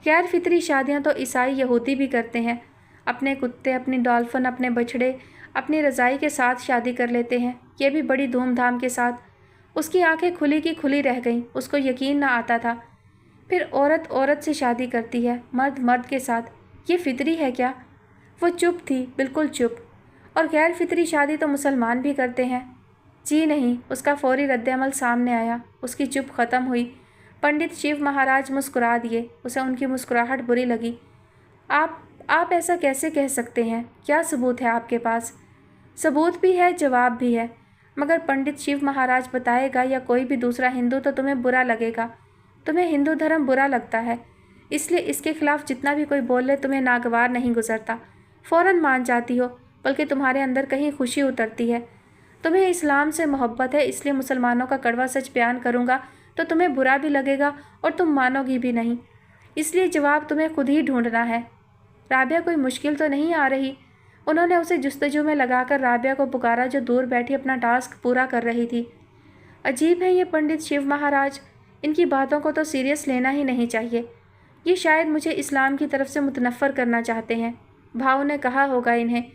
गैर फितरी शादियाँ तो ईसाई यहूदी भी करते हैं। अपने कुत्ते, अपनी डॉल्फिन, अपने बछड़े अपनी रज़ाई के साथ शादी कर लेते हैं, ये भी बड़ी धूमधाम के साथ। उसकी आंखें खुली की खुली रह गईं। उसको यकीन ना आता था। फिर औरत औरत से शादी करती है, मर्द मर्द के साथ, ये फितरी है क्या? वो चुप थी, बिल्कुल चुप। और गैर फितरी शादी तो मुसलमान भी करते हैं। जी नहीं, उसका फौरी रद्द-ए-अमल सामने आया। उसकी चुप ख़त्म हुई। पंडित शिव महाराज मुस्कुरा दिए। उसे उनकी मुस्कुराहट बुरी लगी। आप ऐसा कैसे कह सकते हैं? क्या सबूत है आपके पास? सबूत भी है, जवाब भी है। मगर पंडित शिव महाराज बताएगा या कोई भी दूसरा हिंदू तो तुम्हें बुरा लगेगा। तुम्हें हिंदू धर्म बुरा लगता है, इसलिए इसके खिलाफ जितना भी कोई बोले तुम्हें नागवार नहीं गुजरता, फ़ौरन मान जाती हो, बल्कि तुम्हारे अंदर कहीं खुशी उतरती है। तुम्हें इस्लाम से मोहब्बत है, इसलिए मुसलमानों का कड़वा सच बयान करूँगा तो तुम्हें बुरा भी लगेगा और तुम मानोगी भी नहीं, इसलिए जवाब तुम्हें खुद ही ढूंढना है। राबिया कोई मुश्किल तो नहीं आ रही? उन्होंने उसे जुस्तजू में लगाकर राबिया को पुकारा, जो दूर बैठी अपना टास्क पूरा कर रही थी। अजीब है ये पंडित शिव महाराज, इनकी बातों को तो सीरियस लेना ही नहीं चाहिए। ये शायद मुझे इस्लाम की तरफ से मुतनफ़र करना चाहते हैं, भाऊ ने कहा होगा इन्हें।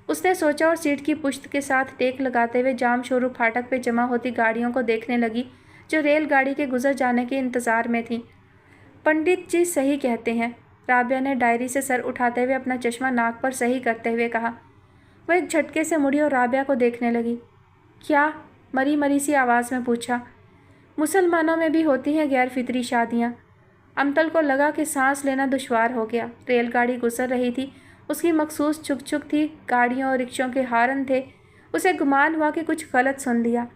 उसने सोचा और सीट की पुश्त के साथ टेक लगाते हुए जामशोरू फाटक पे जमा होती गाड़ियों को देखने लगी, जो रेलगाड़ी के गुजर जाने के इंतज़ार में थीं। पंडित जी सही कहते हैं, राबिया ने डायरी से सर उठाते हुए अपना चश्मा नाक पर सही करते हुए कहा। वह एक झटके से मुड़ी और राबिया को देखने लगी। क्या? मरी मरी सी आवाज़ में पूछा। मुसलमानों में भी होती हैं गैर फितरी शादियाँ। अमतल को लगा कि सांस लेना दुश्वार हो गया। रेलगाड़ी गुजर रही थी, उसकी मखसूस छुक छुक थी, गाड़ियों और रिक्शों के हारन थे। उसे गुमान हुआ कि कुछ गलत सुन लिया,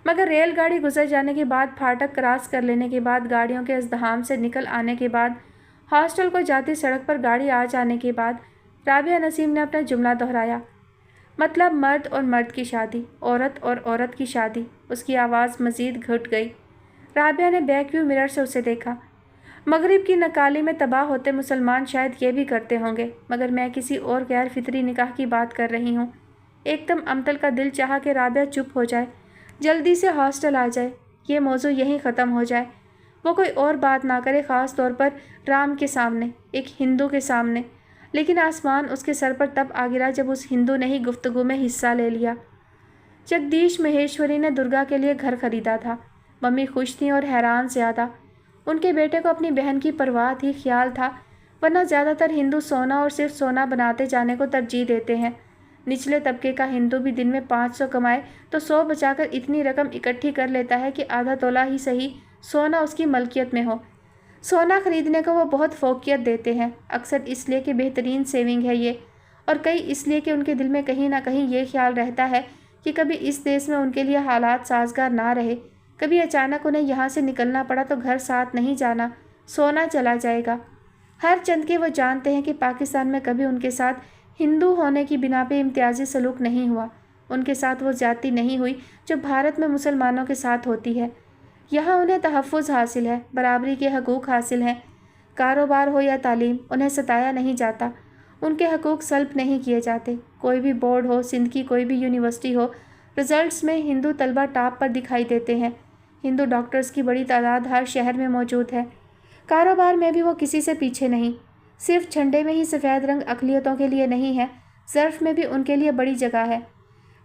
मगर रेलगाड़ी गुजर जाने के बाद, फाटक क्रॉस कर लेने के बाद, गाड़ियों के इज़्दिहाम से निकल आने के बाद, हॉस्टल को जाती सड़क पर गाड़ी आ जाने के बाद, राबिया नसीम ने अपना जुमला दोहराया। मतलब मर्द और मर्द की शादी, औरत और औरत की शादी। उसकी आवाज़ मज़ीद घुट गई। राबिया ने बैक व्यू मिरर से उसे देखा। मगरिब की नकाली में तबाह होते मुसलमान शायद ये भी करते होंगे, मगर मैं किसी और गैर फितरी निकाह की बात कर रही हूँ। एकदम अमतल का दिल चाहा कि राबिया चुप हो जाए, जल्दी से हॉस्टल आ जाए, ये मौजू यहीं ख़त्म हो जाए, वो कोई और बात ना करे, ख़ास तौर पर राम के सामने, एक हिंदू के सामने। लेकिन आसमान उसके सर पर तब आ गिरा जब उस हिंदू ने ही गुफ्तगू में हिस्सा ले लिया। जगदीश महेश्वरी ने दुर्गा के लिए घर खरीदा था। मम्मी खुश थी और हैरान ज़्यादा। उनके बेटे को अपनी बहन की परवाह थी, ख्याल था, वरना ज़्यादातर हिंदू सोना और सिर्फ सोना बनाते जाने को तरजीह देते हैं। निचले तबके का हिंदू भी दिन में 500 कमाए तो 100 बचाकर इतनी रकम इकट्ठी कर लेता है कि आधा तोला ही सही सोना उसकी मलकियत में हो। सोना खरीदने को वो बहुत फोकियत देते हैं, अक्सर इसलिए कि बेहतरीन सेविंग है ये, और कई इसलिए कि उनके दिल में कहीं ना कहीं ये ख्याल रहता है कि कभी इस देश में उनके लिए हालात साजगार ना रहे, कभी अचानक उन्हें यहाँ से निकलना पड़ा तो घर साथ नहीं जाना, सोना चला जाएगा। हर चंद के वो जानते हैं कि पाकिस्तान में कभी उनके साथ हिंदू होने की बिना पे इम्तियाजी सलूक नहीं हुआ, उनके साथ वो ज्यादती नहीं हुई जो भारत में मुसलमानों के साथ होती है। यहाँ उन्हें तहफ़्फ़ुज़ हासिल है, बराबरी के हकूक़ हासिल हैं। कारोबार हो या तालीम, उन्हें सताया नहीं जाता, उनके हकूक़ सल्ब नहीं किए जाते। कोई भी बोर्ड हो, सिंध की कोई भी यूनिवर्सिटी हो, रिज़ल्ट्स में हिंदू तलबा टॉप पर दिखाई देते हैं। हिंदू डॉक्टर्स की बड़ी तादाद हर शहर में मौजूद है। कारोबार में भी वो किसी से पीछे नहीं। सिर्फ झंडे में ही सफ़ेद रंग अक़लियतों के लिए नहीं है, ज़र्फ़ में भी उनके लिए बड़ी जगह है।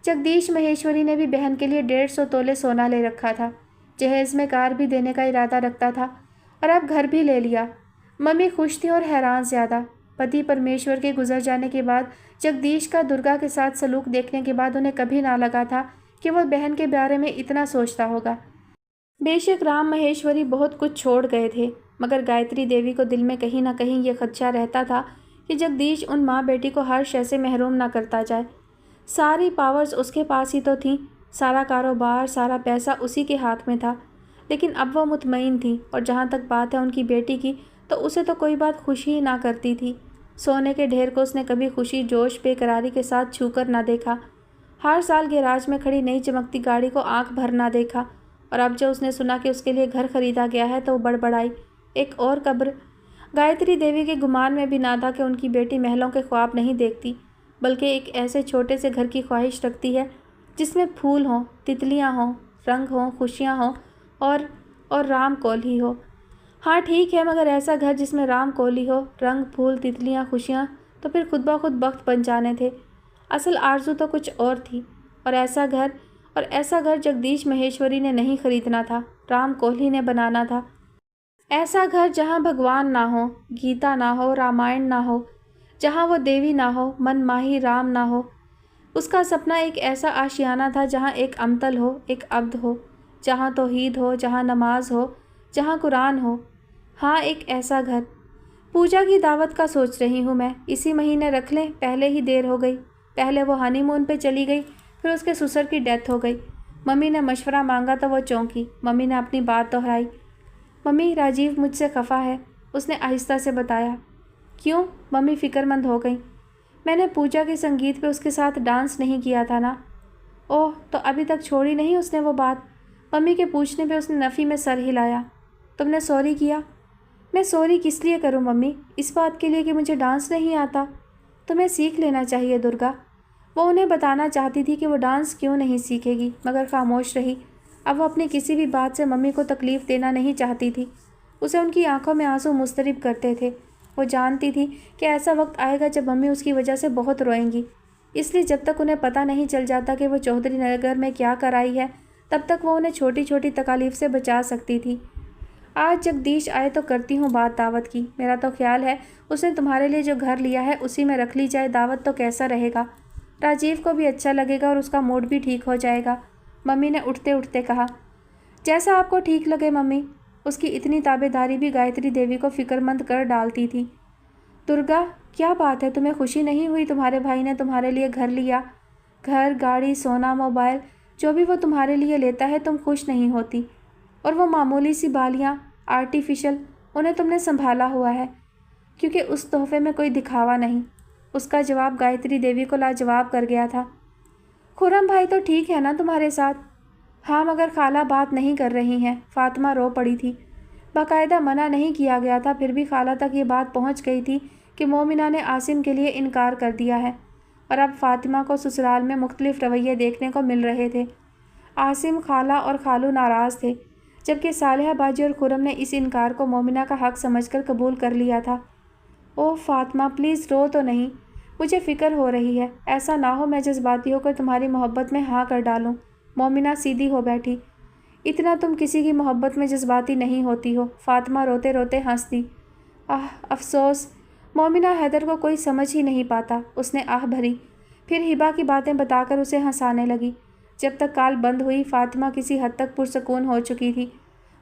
जगदीश महेश्वरी ने भी बहन के लिए 150 तोले सोना ले रखा था, जहेज़ में कार भी देने का इरादा रखता था, और अब घर भी ले लिया। मम्मी खुश थी और हैरान ज़्यादा। पति परमेश्वर के गुजर जाने के बाद, जगदीश का दुर्गा के साथ सलूक देखने के बाद उन्हें कभी ना लगा था कि वह बहन के बारे में इतना सोचता होगा। बेशक राम महेश्वरी बहुत कुछ छोड़ गए थे, मगर गायत्री देवी को दिल में कहीं ना कहीं ये खदशा रहता था कि जगदीश उन माँ बेटी को हर शय से महरूम ना करता जाए। सारी पावर्स उसके पास ही तो थीं, सारा कारोबार, सारा पैसा उसी के हाथ में था, लेकिन अब वो मुतमईन थी, और जहाँ तक बात है उनकी बेटी की, तो उसे तो कोई बात खुशी ही ना करती थी। सोने के ढेर को उसने कभी खुशी, जोश, बेकरारी के साथ छूकर ना देखा। हर साल गैराज में खड़ी नई चमकती गाड़ी को आंख भर ना देखा, और अब जब उसने सुना कि उसके लिए घर खरीदा गया है तो वो बड़बड़ाई। एक और कब्र। गायत्री देवी के गुमान में भी ना था कि उनकी बेटी महलों के ख्वाब नहीं देखती, बल्कि एक ऐसे छोटे से घर की ख्वाहिश रखती है जिसमें फूल हों, तितलियां हों, रंग हों, खुशियां हों और राम कोहली हो। हाँ ठीक है, मगर ऐसा घर जिसमें राम कोहली हो, रंग, फूल, तितलियां, खुशियां, तो फिर खुद ब खुद बख्त बन जाने थे। असल आरजू तो कुछ और थी, और ऐसा घर जगदीश महेश्वरी ने नहीं खरीदना था, राम कोहली ने बनाना था। ऐसा घर जहाँ भगवान ना हो, गीता ना हो, रामायण ना हो, जहाँ वो देवी ना हो, मन माही राम ना हो। उसका सपना एक ऐसा आशियाना था जहाँ एक अमतल हो, एक अब्द हो, जहाँ तौहीद हो, जहाँ नमाज हो, जहाँ कुरान हो। हाँ, एक ऐसा घर। पूजा की दावत का सोच रही हूँ मैं, इसी महीने रख लें, पहले ही देर हो गई। पहले वो हनीमून पे चली गई, फिर उसके ससुर की डेथ हो गई। मम्मी ने मशवरा मांगा तो वो चौंकी। मम्मी ने अपनी बात दोहराई। मम्मी, राजीव मुझसे खफा है, उसने आहिस्ता से बताया। क्यों? मम्मी फ़िक्रमंद हो गई। मैंने पूजा के संगीत पे उसके साथ डांस नहीं किया था ना। ओह, तो अभी तक छोड़ी नहीं उसने वो बात? मम्मी के पूछने पे उसने नफ़ी में सर हिलाया। तुमने सॉरी किया? मैं सॉरी किस लिए करूं मम्मी? इस बात के लिए कि मुझे डांस नहीं आता? तुम्हें सीख लेना चाहिए दुर्गा। वो उन्हें बताना चाहती थी कि वो डांस क्यों नहीं सीखेगी, मगर खामोश रही। अब वो अपनी किसी भी बात से मम्मी को तकलीफ़ देना नहीं चाहती थी। उसे उनकी आंखों में आंसू मुस्तरिब करते थे। वो जानती थी कि ऐसा वक्त आएगा जब मम्मी उसकी वजह से बहुत रोएंगी। इसलिए जब तक उन्हें पता नहीं चल जाता कि वो चौधरी नगर में क्या कर आई है, तब तक वो उन्हें छोटी छोटी तकालीफ से बचा सकती थी। आज जगदीश आए तो करती हूँ बात दावत की। मेरा तो ख्याल है उसने तुम्हारे लिए जो घर लिया है उसी में रख ली जाए दावत, तो कैसा रहेगा? राजीव को भी अच्छा लगेगा और उसका मूड भी ठीक हो जाएगा, मम्मी ने उठते उठते कहा। जैसा आपको ठीक लगे मम्मी। उसकी इतनी ताबेदारी भी गायत्री देवी को फ़िक्रमंद कर डालती थी। दुर्गा, क्या बात है, तुम्हें खुशी नहीं हुई तुम्हारे भाई ने तुम्हारे लिए घर लिया? घर, गाड़ी, सोना, मोबाइल, जो भी वो तुम्हारे लिए लेता है तुम खुश नहीं होती? और वो मामूली सी बालियाँ, आर्टिफिशियल, उन्हें तुमने संभाला हुआ है क्योंकि उस तोहफे में कोई दिखावा नहीं। उसका जवाब गायत्री देवी को लाजवाब कर गया था। खुर्रम भाई तो ठीक है ना तुम्हारे साथ? हाँ, मगर खाला बात नहीं कर रही हैं। फातिमा रो पड़ी थी। बाकायदा मना नहीं किया गया था, फिर भी खाला तक ये बात पहुंच गई थी कि मोमिना ने आसिम के लिए इनकार कर दिया है और अब फातिमा को ससुराल में मुख्तलिफ रवैये देखने को मिल रहे थे। आसिम, खाला और खालू नाराज़ थे, जबकि सालिहा बाजी और खुर्रम ने इस इनकार को मोमिना का हक़ समझकर कबूल कर लिया था। ओह फातिमा, प्लीज़ रो तो नहीं, मुझे फ़िक्र हो रही है। ऐसा ना हो मैं जज्बाती होकर तुम्हारी मोहब्बत में हाँ कर डालूं। मोमिना सीधी हो बैठी। इतना तुम किसी की मोहब्बत में जज्बाती नहीं होती हो। फातिमा रोते रोते हंस दी। आह, अफसोस, मोमिना हैदर को कोई समझ ही नहीं पाता, उसने आह भरी। फिर हिबा की बातें बताकर उसे हंसाने लगी। जब तक कॉल बंद हुई फातिमा किसी हद तक पुरसकून हो चुकी थी।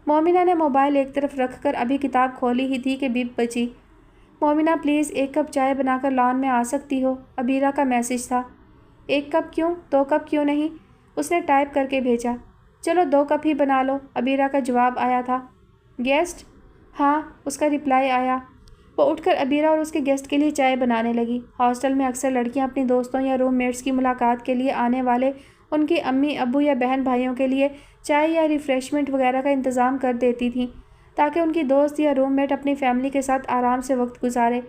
मोमिना ने मोबाइल एक तरफ रखकर अभी किताब खोली ही थी कि बीप बजी। मोमिना, प्लीज़ एक कप चाय बनाकर लॉन में आ सकती हो? अबीरा का मैसेज था। एक कप क्यों, 2 कप क्यों नहीं? उसने टाइप करके भेजा। चलो 2 कप ही बना लो, अबीरा का जवाब आया था। गेस्ट? हाँ, उसका रिप्लाई आया। वो उठकर अबीरा और उसके गेस्ट के लिए चाय बनाने लगी। हॉस्टल में अक्सर लड़कियां अपनी दोस्तों या रूममेट्स की मुलाकात के लिए आने वाले उनकी अम्मी, अब्बू या बहन भाइयों के लिए चाय या रिफ़्रेशमेंट वगैरह का इंतज़ाम कर देती थीं ताकि उनकी दोस्त या रूममेट अपनी फैमिली के साथ आराम से वक्त गुजारे।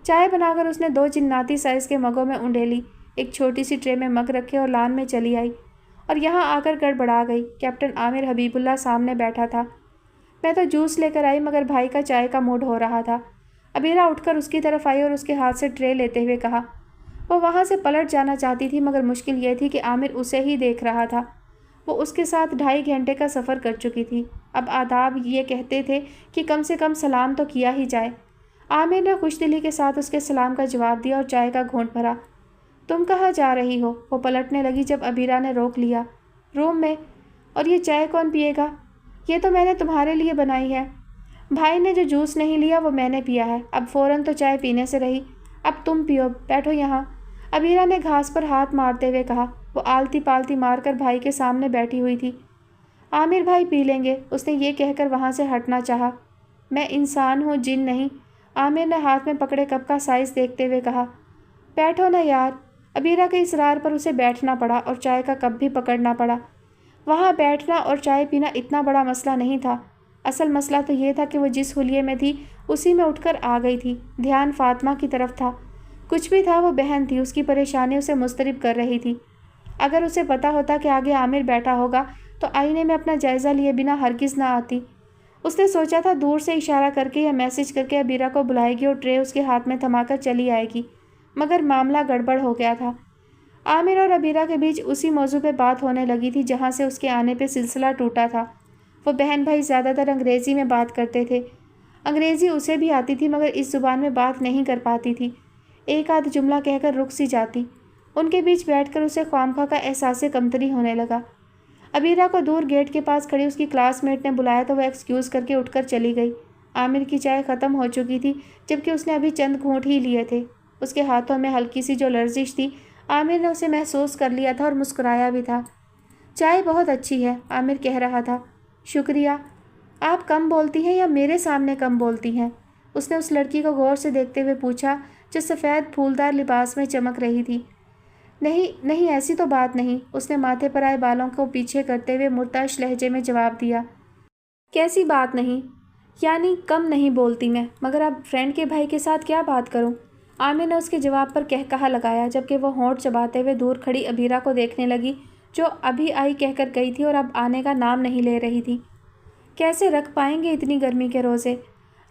चाय बनाकर उसने 2 जिन्नाती साइज़ के मगों में उंडेली, एक छोटी सी ट्रे में मग रखे और लान में चली आई और यहाँ आकर गड़बड़ा गई। कैप्टन आमिर हबीबुल्ला सामने बैठा था। मैं तो जूस लेकर आई, मगर भाई का चाय का मूड हो रहा था। अबीरा उठकर उसकी तरफ आई और उसके हाथ से ट्रे लेते हुए कहा। वो वहाँ से पलट जाना चाहती थी, मगर मुश्किल यह थी कि आमिर उसे ही देख रहा था। वो उसके साथ 2.5 घंटे का सफ़र कर चुकी थी। अब आदाब ये कहते थे कि कम से कम सलाम तो किया ही जाए। आमिर ने खुशदिली के साथ उसके सलाम का जवाब दिया और चाय का घूंट भरा। तुम कहाँ जा रही हो? वो पलटने लगी जब अबीरा ने रोक लिया। रूम में। और ये चाय कौन पिएगा? ये तो मैंने तुम्हारे लिए बनाई है। भाई ने जो जूस नहीं लिया वो मैंने पिया है। अब फ़ौरन तो चाय पीने से रही, अब तुम पियो, बैठो यहाँ, अबीरा ने घास पर हाथ मारते हुए कहा। वो आलती पालती मारकर भाई के सामने बैठी हुई थी। आमिर भाई पी लेंगे, उसने ये कहकर वहाँ से हटना चाहा। मैं इंसान हूँ, जिन नहीं, आमिर ने हाथ में पकड़े कप का साइज़ देखते हुए कहा। बैठो ना यार। अबीरा के इसरार पर उसे बैठना पड़ा और चाय का कप भी पकड़ना पड़ा। वहाँ बैठना और चाय पीना इतना बड़ा मसला नहीं था। असल मसला तो ये था कि वो जिस हुलिये में थी उसी में उठकर आ गई थी। ध्यान फातिमा की तरफ था। कुछ भी था, वो बहन थी, उसकी परेशानी उसे मुस्तरिब कर रही थी। अगर उसे पता होता कि आगे आमिर बैठा होगा तो आईने में अपना जायज़ा लिए बिना हरगिज़ ना आती। उसने सोचा था दूर से इशारा करके या मैसेज करके अबीरा को बुलाएगी और ट्रे उसके हाथ में थमाकर चली आएगी, मगर मामला गड़बड़ हो गया था। आमिर और अबीरा के बीच उसी मौजू पे बात होने लगी थी जहाँ से उसके आने पे सिलसिला टूटा था। वो बहन भाई ज़्यादातर अंग्रेज़ी में बात करते थे। अंग्रेज़ी उसे भी आती थी, मगर इस ज़ुबान में बात नहीं कर पाती थी। एक आध जुमला कहकर रुक सी जाती। उनके बीच बैठकर उसे ख्वामखा का एहसास कमतरी होने लगा। अबीरा को दूर गेट के पास खड़ी उसकी क्लासमेट ने बुलाया तो वह एक्सक्यूज़ करके उठकर चली गई। आमिर की चाय ख़त्म हो चुकी थी, जबकि उसने अभी चंद घूंट ही लिए थे। उसके हाथों में हल्की सी जो लर्जिश थी, आमिर ने उसे महसूस कर लिया था और मुस्कुराया भी था। چائے بہت اچھی ہے، عامر کہہ رہا تھا۔ شکریہ۔ آپ کم بولتی ہیں یا میرے سامنے کم بولتی ہیں؟ اس نے اس لڑکی کو غور سے دیکھتے ہوئے پوچھا جو سفید پھولدار لباس میں چمک رہی تھی۔ نہیں نہیں، ایسی تو بات نہیں، اس نے ماتھے پر آئے بالوں کو پیچھے کرتے ہوئے مرتعش لہجے میں جواب دیا۔ کیسی بات نہیں؟ یعنی کم نہیں بولتی میں، مگر اب فرینڈ کے بھائی کے ساتھ کیا بات کروں؟ عامر نے اس کے جواب پر کہا لگایا، جبکہ وہ ہونٹ چباتے ہوئے دور کھڑی ابیرہ کو دیکھنے لگی جو ابھی آئی کہہ کر گئی تھی اور اب آنے کا نام نہیں لے رہی تھی۔ کیسے رکھ پائیں گے اتنی گرمی کے روزے؟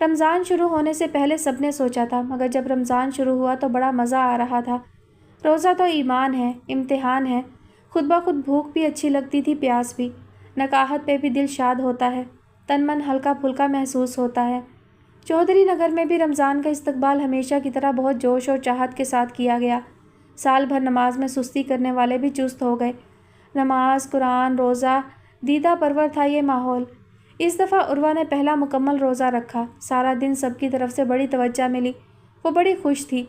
رمضان شروع ہونے سے پہلے سب نے سوچا تھا، مگر جب رمضان شروع ہوا تو بڑا مزہ آ رہا تھا۔ روزہ تو ایمان ہے، امتحان ہے۔ خود بخود بھوک بھی اچھی لگتی تھی، پیاس بھی۔ نکاحت پہ بھی دل شاد ہوتا ہے، تن من ہلکا پھلکا محسوس ہوتا ہے۔ چودھری نگر میں بھی رمضان کا استقبال ہمیشہ کی طرح بہت جوش اور چاہت کے ساتھ کیا گیا۔ سال بھر نماز میں سستی کرنے والے بھی چست ہو گئے۔ نماز، قرآن، روزہ، دیدہ پرور تھا یہ ماحول۔ اس دفعہ عروہ نے پہلا مکمل روزہ رکھا۔ سارا دن سب کی طرف سے بڑی توجہ ملی، وہ بڑی خوش تھی۔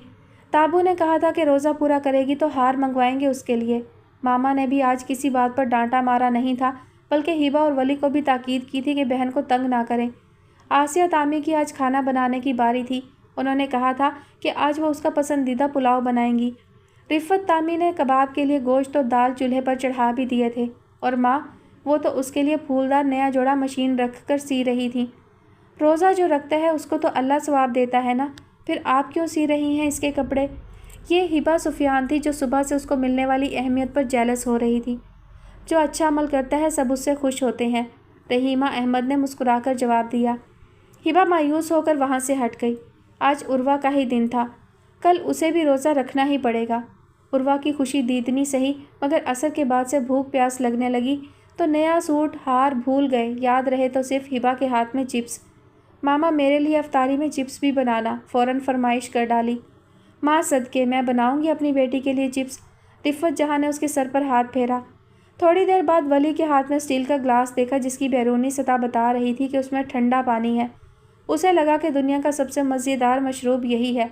تابو نے کہا تھا کہ روزہ پورا کرے گی تو ہار منگوائیں گے اس کے لیے۔ ماما نے بھی آج کسی بات پر ڈانٹا مارا نہیں تھا، بلکہ ہبہ اور ولی کو بھی تاکید کی تھی کہ بہن کو تنگ نہ کریں۔ آسیہ تامی کی آج کھانا بنانے کی باری تھی۔ انہوں نے کہا تھا کہ آج وہ اس کا پسندیدہ پلاؤ بنائیں گی۔ رفت تامی نے کباب کے لیے گوشت اور دال چولہے پر چڑھا بھی دیے تھے، اور ماں، وہ تو اس کے لیے پھولدار نیا جوڑا مشین رکھ کر سی رہی تھی۔ روزہ جو رکھتا ہے اس کو تو اللہ ثواب دیتا ہے نا، پھر آپ کیوں سی رہی ہیں اس کے کپڑے؟ یہ ہبہ سفیان تھی جو صبح سے اس کو ملنے والی اہمیت پر جیلس ہو رہی تھی۔ جو اچھا عمل کرتا ہے سب اس سے خوش ہوتے ہیں، رحیمہ احمد نے مسکرا کر جواب دیا۔ ہبہ مایوس ہو کر وہاں سے ہٹ گئی۔ آج عروہ کا ہی دن تھا، کل اسے بھی روزہ رکھنا ہی پڑے گا۔ عروہ کی خوشی دیدنی سہی، مگر عصر کے بعد سے بھوک پیاس لگنے لگی تو نیا سوٹ ہار بھول گئے، یاد رہے تو صرف ہبہ کے ہاتھ میں چپس۔ ماما میرے لیے افطاری میں چپس بھی بنانا، فوراً فرمائش کر ڈالی۔ ماں صدقے، میں بناؤں گی اپنی بیٹی کے لیے چپس۔ رفت جہاں نے اس کے سر پر ہاتھ پھیرا۔ تھوڑی دیر بعد ولی کے ہاتھ میں اسٹیل کا گلاس دیکھا جس کی بیرونی سطح بتا رہی تھی کہ اس میں ٹھنڈا پانی ہے۔ اسے لگا کہ دنیا کا سب سے مزیدار مشروب یہی ہے۔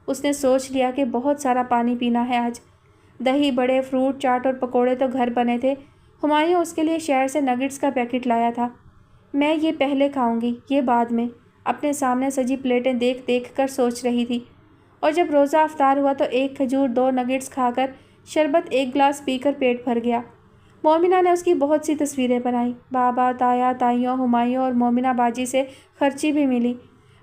اس نے سوچ لیا کہ بہت سارا پانی پینا ہے آج۔ دہی بڑے، فروٹ چاٹ اور پکوڑے تو گھر بنے تھے۔ ہمایوں اس کے لیے شہر سے نگٹس کا پیکٹ لایا تھا۔ میں یہ پہلے کھاؤں گی، یہ بعد میں، اپنے سامنے سجی پلیٹیں دیکھ دیکھ کر سوچ رہی تھی۔ اور جب روزہ افطار ہوا تو 1 کھجور 2 نگٹس کھا کر، شربت 1 گلاس پی کر پیٹ بھر گیا۔ مومنہ نے اس کی بہت سی تصویریں بنائیں۔ بابا، تایا، تائیوں، ہمایوں اور مومنہ باجی سے خرچی بھی ملی۔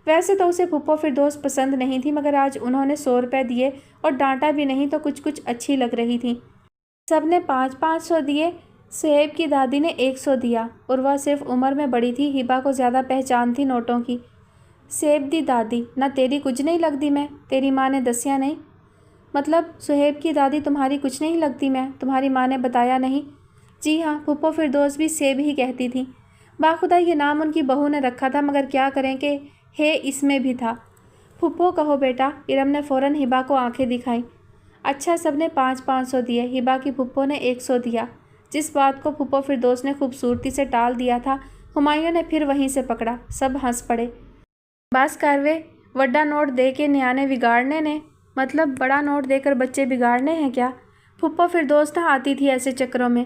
ویسے تو اسے پھپھو فردوس پسند نہیں تھی، مگر آج انہوں نے 100 روپے دیے اور ڈانٹا بھی نہیں تو کچھ اچھی لگ رہی تھی۔ سب نے 500 دیے، صہیب کی دادی نے 100 دیا۔ عروہ صرف عمر میں بڑی تھی، ہبہ کو زیادہ پہچان تھی نوٹوں کی۔ صہیب دی دادی، نہ تیری کچھ نہیں لگتی میں، تیری ماں نے دسیا نہیں؟ مطلب صہیب کی دادی تمہاری کچھ نہیں لگتی میں، تمہاری ماں نے بتایا نہیں؟ جی ہاں، پھپھو فردوس بھی سیب ہی کہتی تھیں۔ باخدا یہ نام ان کی بہو نے رکھا تھا، مگر کیا کریں کہ ہے اس میں بھی تھا۔ پھپھو کہو بیٹا، ارم نے فوراً ہبہ کو آنکھیں دکھائیں۔ اچھا، سب نے 500 دیے، ہبہ کی پھپھو نے 100 دیا۔ جس بات کو پھپھو فردوس نے خوبصورتی سے ٹال دیا تھا، ہمایوں نے پھر وہیں سے پکڑا۔ سب ہنس پڑے۔ بس کروے، وڈا نوٹ دے کے نیانے بگاڑنے نے، مطلب بڑا نوٹ دے کر بچے بگاڑنے ہیں کیا؟ پھپھو فردوس نہ آتی تھی ایسے چکروں میں۔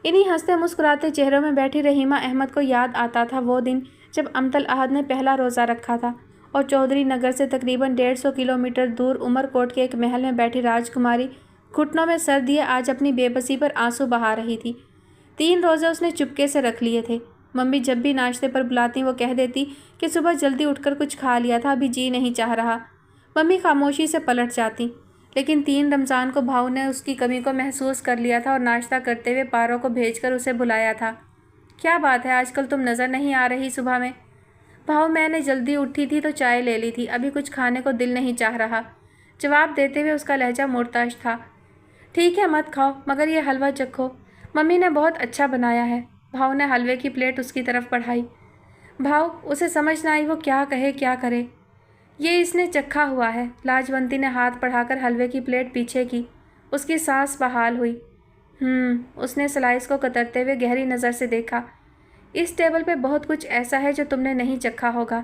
انہی ہنستے مسکراتے چہروں میں بیٹھی رحیمہ احمد کو یاد آتا تھا وہ دن جب امطل احد نے پہلا روزہ رکھا تھا اور چودھری نگر سے تقریباً 150 کلومیٹر دور عمر کوٹ کے ایک محل میں بیٹھی راجکماری گھٹنوں میں سر دیے آج اپنی بے بسی پر آنسو بہا رہی تھی۔ 3 روزے اس نے چپکے سے رکھ لیے تھے۔ ممی جب بھی ناشتے پر بلاتی وہ کہہ دیتی کہ صبح جلدی اٹھ کر کچھ کھا لیا تھا، ابھی جی نہیں چاہ رہا۔ ممی خاموشی سے پلٹ جاتی، لیکن 3 رمضان کو بھاؤ نے اس کی کمی کو محسوس کر لیا تھا اور ناشتہ کرتے ہوئے پاروں کو بھیج کر اسے بلایا تھا۔ کیا بات ہے، آج کل تم نظر نہیں آ رہی صبح میں؟ بھاؤ، میں نے جلدی اٹھی تھی تو چائے لے لی تھی، ابھی کچھ کھانے کو دل نہیں چاہ رہا۔ جواب دیتے ہوئے اس کا لہجہ مرتعش تھا۔ ٹھیک ہے، مت کھاؤ، مگر یہ حلوہ چکھو، ممی نے بہت اچھا بنایا ہے۔ بھاؤ نے حلوے کی پلیٹ اس کی طرف بڑھائی۔ بھاؤ، اسے سمجھ نہ آئی وہ کیا کہے کیا کرے۔ یہ اس نے چکھا ہوا ہے۔ لاجونتی نے ہاتھ بڑھا کر حلوے کی پلیٹ پیچھے کی۔ اس کی سانس بحال ہوئی۔ اس نے سلائس کو کترتے ہوئے گہری نظر سے دیکھا۔ اس ٹیبل پہ بہت کچھ ایسا ہے جو تم نے نہیں چکھا ہوگا۔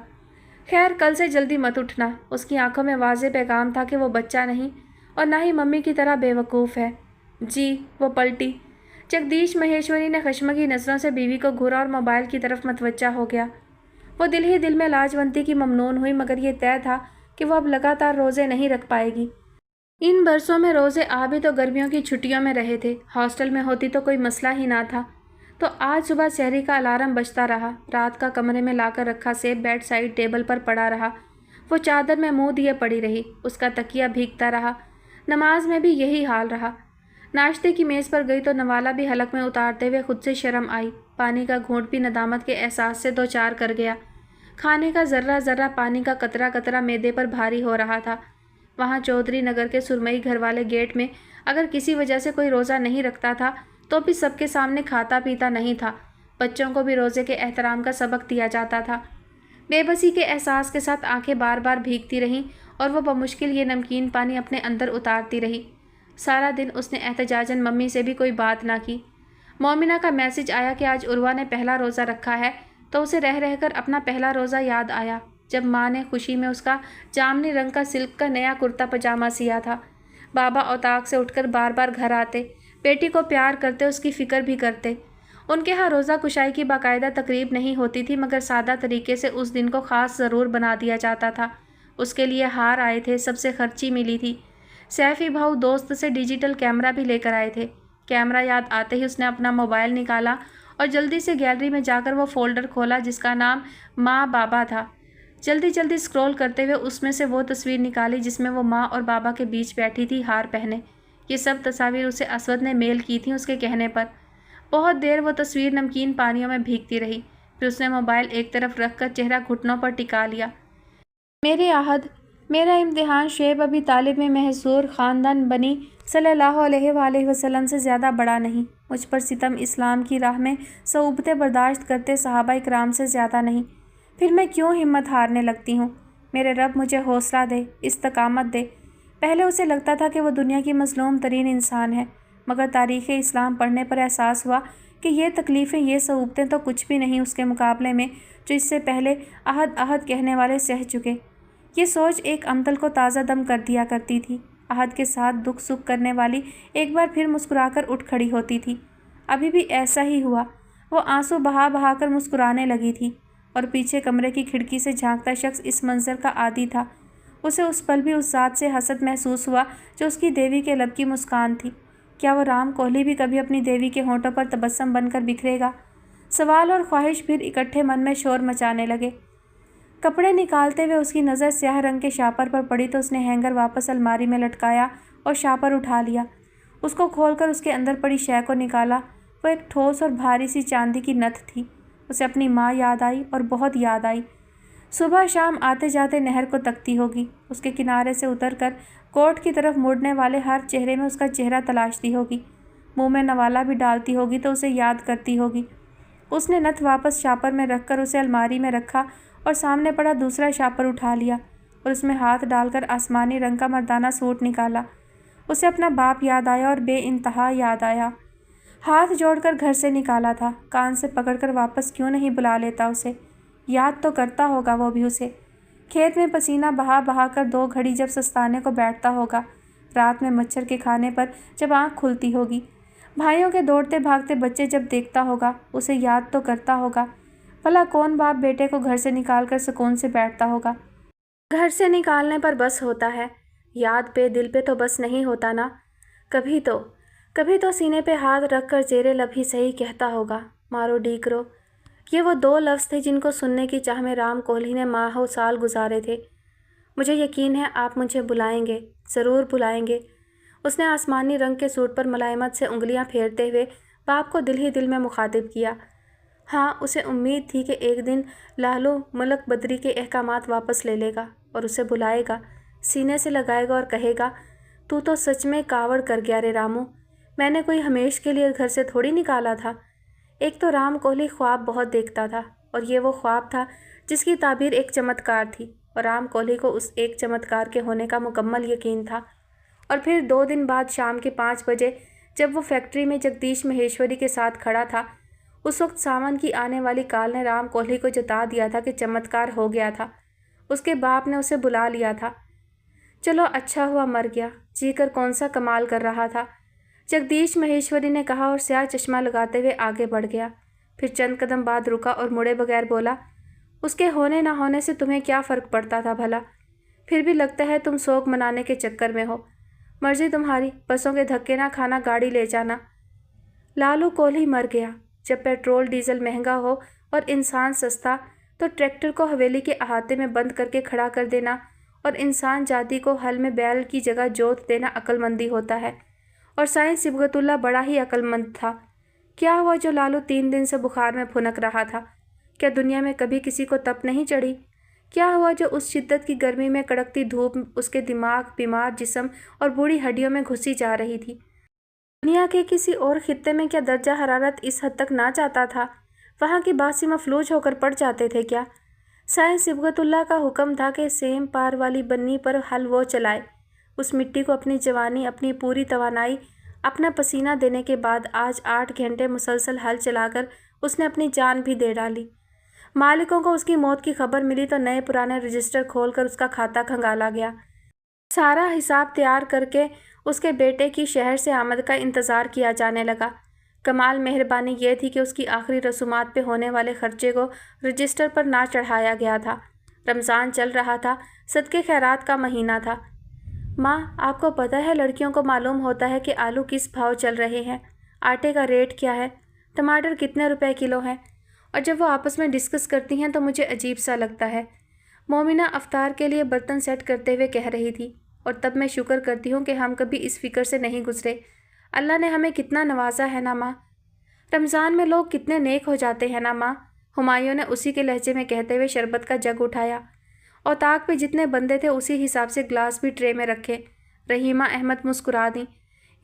خیر، کل سے جلدی مت اٹھنا۔ اس کی آنکھوں میں واضح پیغام تھا کہ وہ بچہ نہیں اور نہ ہی ممی کی طرح بے وقوف ہے۔ جی، وہ پلٹی۔ जगदीश महेश्वरी ने खशमगी नज़रों से बीवी को घूरा और मोबाइल की तरफ मतवज्जा हो गया। वो दिल ही दिल में लाजवंती की ममनून हुई, मगर ये तय था कि वो अब लगातार रोज़े नहीं रख पाएगी। इन बरसों में रोज़े आ भी तो गर्मियों की छुट्टियों में रहे थे। हॉस्टल में होती तो कोई मसला ही ना था। तो आज सुबह शहरी का अलार्म बजता रहा। रात का कमरे में लाकर रखा सेब बेड साइड टेबल पर पड़ा रहा। वो चादर में मुंह दिए पड़ी रही। उसका तकिया भीगता रहा। नमाज में भी यही हाल रहा। नाश्ते की मेज़ पर गई तो नवाला भी हलक में उतारते हुए खुद से शर्म आई। पानी का घूंट भी नदामत के एहसास से दो चार कर गया। खाने का ज़र्रा ज़र्रा पानी का कतरा कतरा मैदे पर भारी हो रहा था। वहाँ चौधरी नगर के सुरमई घर वाले गेट में अगर किसी वजह से कोई रोज़ा नहीं रखता था तो भी सबके सामने खाता पीता नहीं था। बच्चों को भी रोज़े के एहतराम का सबक दिया जाता था। बेबसी के एहसास के साथ आंखें बार बार भीगती रहीं और वो बमुश्किल ये नमकीन पानी अपने अंदर उतारती रही। सारा दिन उसने एहतजाजन मम्मी से भी कोई बात ना की। मोमिना का मैसेज आया कि आज उर्वा ने पहला रोज़ा रखा है तो उसे रह रहकर अपना पहला रोज़ा याद आया, जब माँ ने खुशी में उसका जामनी रंग का सिल्क का नया कुर्ता पजामा सिया था। बाबा औताक से उठकर बार बार घर आते, बेटी को प्यार करते, उसकी फ़िक्र भी करते। उनके यहाँ रोज़ा कुशाई की बाकायदा तकरीब नहीं होती थी, मगर सादा तरीके से उस दिन को ख़ास ज़रूर बना दिया जाता था। उसके लिए हार आए थे, सबसे खर्ची मिली थी। सैफ़ी भाऊ दोस्त से डिजिटल कैमरा भी लेकर आए थे। कैमरा याद आते ही उसने अपना मोबाइल निकाला और जल्दी से गैलरी में जाकर वो फ़ोल्डर खोला जिसका नाम माँ बाबा था। जल्दी जल्दी स्क्रॉल करते हुए उसमें से वो तस्वीर निकाली जिसमें वो माँ और बाबा के बीच बैठी थी हार पहने। ये सब तस्वीर उसे असवद ने मेल की थी उसके कहने पर। बहुत देर वो तस्वीर नमकीन पानियों में भीगती रही। फिर उसने मोबाइल एक तरफ रखकर चेहरा घुटनों पर टिका लिया। मेरे आहद, मेरा इम्तिहान शेब अभी तालिब में महजूर ख़ानदान बनी सल्लल्लाहु अलैहि वसल्लम से ज़्यादा बड़ा नहीं। मुझ पर सितम इस्लाम की राह में सऊबतें बर्दाश्त करते सहाबा इकराम से ज़्यादा नहीं। फिर मैं क्यों हिम्मत हारने लगती हूँ? मेरे रब मुझे हौसला दे, इस्तकामत दे। पहले उसे लगता था कि वो दुनिया की मज़लूम तरीन इंसान है, मगर तारीख़ इस्लाम पढ़ने पर एहसास हुआ कि ये तकलीफ़ें, ये सऊबतें तो कुछ भी नहीं उसके मुकाबले में जो इससे पहले अहद अहद कहने वाले सह चुके। ये सोच एक अमतल को ताज़ा दम कर दिया करती थी। अहद के साथ दुख सुख करने वाली एक बार फिर मुस्कुराकर उठ खड़ी होती थी। अभी भी ऐसा ही हुआ। वो आंसू बहा बहा कर मुस्कुराने लगी थी और पीछे कमरे की खिड़की से झांकता शख्स इस मंजर का आदी था। उसे उस पल भी उस ज़ात से हसद महसूस हुआ जो उसकी देवी के लब की मुस्कान थी। क्या वो राम कोहली भी कभी अपनी देवी के होंठों पर तबस्सम बनकर बिखरेगा? सवाल और ख्वाहिश फिर इकट्ठे मन में शोर मचाने लगे। कपड़े निकालते हुए उसकी नज़र स्याह रंग के शापर पर पड़ी तो उसने हैंगर वापस अलमारी में लटकाया और शापर उठा लिया। उसको खोलकर उसके अंदर पड़ी शय को निकाला। वो एक ठोस और भारी सी चांदी की नथ थी। उसे अपनी माँ याद आई और बहुत याद आई। सुबह शाम आते जाते नहर को तकती होगी, उसके किनारे से उतरकर कोर्ट की तरफ मुड़ने वाले हर चेहरे में उसका चेहरा तलाशती होगी। मुंह में नवाला भी डालती होगी तो उसे याद करती होगी। उसने नथ वापस शापर में रखकर उसे अलमारी में रखा और सामने पड़ा दूसरा शापर उठा लिया और उसमें हाथ डालकर आसमानी रंग का मर्दाना सूट निकाला। उसे अपना बाप याद आया और बेइंतहा याद आया। हाथ जोड़कर घर से निकाला था, कान से पकड़कर वापस क्यों नहीं बुला लेता उसे? याद तो करता होगा वो भी उसे। खेत में पसीना बहा बहा कर 2 घड़ी जब सस्ताने को बैठता होगा, रात में मच्छर के खाने पर जब आँख खुलती होगी, भाइयों के दौड़ते भागते बच्चे जब देखता होगा, उसे याद तो करता होगा। भला कौन बाप बेटे को घर से निकाल कर सुकून से बैठता होगा? घर से निकालने पर बस होता है, याद पे दिल पे तो बस नहीं होता ना। कभी तो सीने पे हाथ रख कर जेरे लब ही सही कहता होगा, मारो डीकरो। ये वो 2 लफ्ज़ थे जिनको सुनने की चाह में राम कोहली ने माहों साल गुजारे थे। मुझे यकीन है आप मुझे बुलाएंगे, ज़रूर बुलाएंगे। उसने आसमानी रंग के सूट पर मुलायमत से उंगलियां फेरते हुए बाप को दिल ही दिल में मुखातिब किया। हाँ, उसे उम्मीद थी कि एक दिन लालू मलक बदरी के अहकामात वापस ले लेगा और उसे बुलाएगा, सीने से लगाएगा और कहेगा, तू तो सच में कावड़ कर गया रे रामू। मैंने कोई हमेश के लिए घर से थोड़ी निकाला था। एक तो राम कोहली ख्वाब बहुत देखता था और ये वो ख्वाब था जिसकी ताबीर एक चमत्कार थी और राम कोहली को उस एक चमत्कार के होने का मुकम्मल यकीन था। और फिर 2 दिन बाद शाम के 5 बजे जब वो फैक्ट्री में जगदीश महेश्वरी के साथ खड़ा था, उस वक्त सावन की आने वाली काल ने राम कोहली को जता दिया था कि चमत्कार हो गया था। उसके बाप ने उसे बुला लिया था। चलो अच्छा हुआ मर गया, जी कर कौन सा कमाल कर रहा था। जगदीश महेश्वरी ने कहा और स्याह चश्मा लगाते हुए आगे बढ़ गया। फिर चंद कदम बाद रुका और मुड़े बगैर बोला, उसके होने ना होने से तुम्हें क्या फ़र्क पड़ता था भला? फिर भी लगता है तुम शौक मनाने के चक्कर में हो। मर्जी तुम्हारी, बसों के धक्के ना खाना, गाड़ी ले जाना। लालू कोहली मर गया। जब पेट्रोल डीजल महंगा हो और इंसान सस्ता, तो ट्रैक्टर को हवेली के अहाते में बंद करके खड़ा कर देना और इंसान जाति को हल में बैल की जगह जोत देना अक्लमंदी होता है। और साईं सिबगतुल्ला बड़ा ही अक्लमंद था। क्या हुआ जो लालू 3 दिन से बुखार में फुनक रहा था? क्या दुनिया में कभी किसी को तप नहीं चढ़ी? क्या हुआ जो उस शिद्दत की गर्मी में कड़कती धूप उसके दिमाग, बीमार जिस्म और बूढ़ी हड्डियों में घुसी जा रही थी? दुनिया के किसी और खित्ते में क्या दर्जा हरारत इस हद तक ना जाता था? वहाँ की बासी मफलूज होकर पड़ जाते थे क्या? साईं सिबगतुल्ला का हुक्म था कि सेम पार वाली बन्नी पर हल वो चलाए। उस मिट्टी को अपनी जवानी, अपनी पूरी तवानाई, अपना पसीना देने के बाद आज 8 घंटे मुसलसल हल चलाकर उसने अपनी जान भी दे डाली। मालिकों को उसकी मौत की खबर मिली तो नए पुराने रजिस्टर खोलकर उसका खाता खंगाला गया। सारा हिसाब तैयार करके उसके बेटे की शहर से आमद का इंतज़ार किया जाने लगा। कमाल मेहरबानी ये थी कि उसकी आखिरी रसूमात पे होने वाले खर्चे को रजिस्टर पर ना चढ़ाया गया था। रमज़ान चल रहा था, सदके खैरात का महीना था। माँ, आपको पता है लड़कियों को मालूम होता है कि आलू किस भाव चल रहे हैं, आटे का रेट क्या है, टमाटर कितने रुपए किलो हैं, और जब वो आपस में डिस्कस करती हैं तो मुझे अजीब सा लगता है। मोमिना अफ्तार के लिए बर्तन सेट करते हुए कह रही थी, और तब मैं शुक्र करती हूँ कि हम कभी इस फिक्र से नहीं गुजरे। अल्लाह ने हमें कितना नवाजा है ना माँ। रमज़ान में लोग कितने नेक हो जाते हैं ना माँ। हुमायूं ने उसी के लहजे में कहते हुए शरबत का जग उठाया और ताक पे जितने बंदे थे उसी हिसाब से ग्लास भी ट्रे में रखे। रहीमा अहमद मुस्कुरा दी।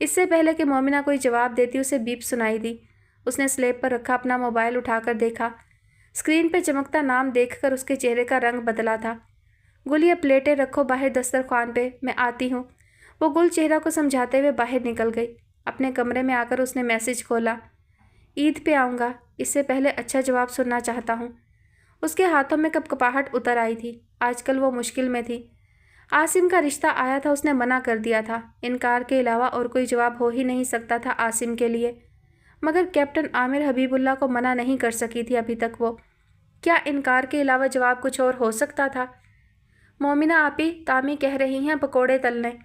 इससे पहले कि मोमिना कोई जवाब देती उसे बीप सुनाई दी। उसने स्लेब पर रखा अपना मोबाइल उठाकर देखा। स्क्रीन पे चमकता नाम देखकर उसके चेहरे का रंग बदला था। गुल, ये प्लेटें रखो बाहर दस्तरखान पे, मैं आती हूँ। वो गुल चेहरा को समझाते हुए बाहर निकल गई। अपने कमरे में आकर उसने मैसेज खोला, ईद पे आऊँगा, इससे पहले अच्छा जवाब सुनना चाहता हूँ। उसके हाथों में कपकपाहट उतर आई थी। आजकल वो मुश्किल में थी। आसिम का रिश्ता आया था, उसने मना कर दिया था। इनकार के अलावा और कोई जवाब हो ही नहीं सकता था आसिम के लिए। मगर कैप्टन आमिर हबीबुल्ला को मना नहीं कर सकी थी अभी तक वो। क्या इनकार के अलावा जवाब कुछ और हो सकता था? मोमिना आपी, तामी कह रही हैं पकोड़े तलने।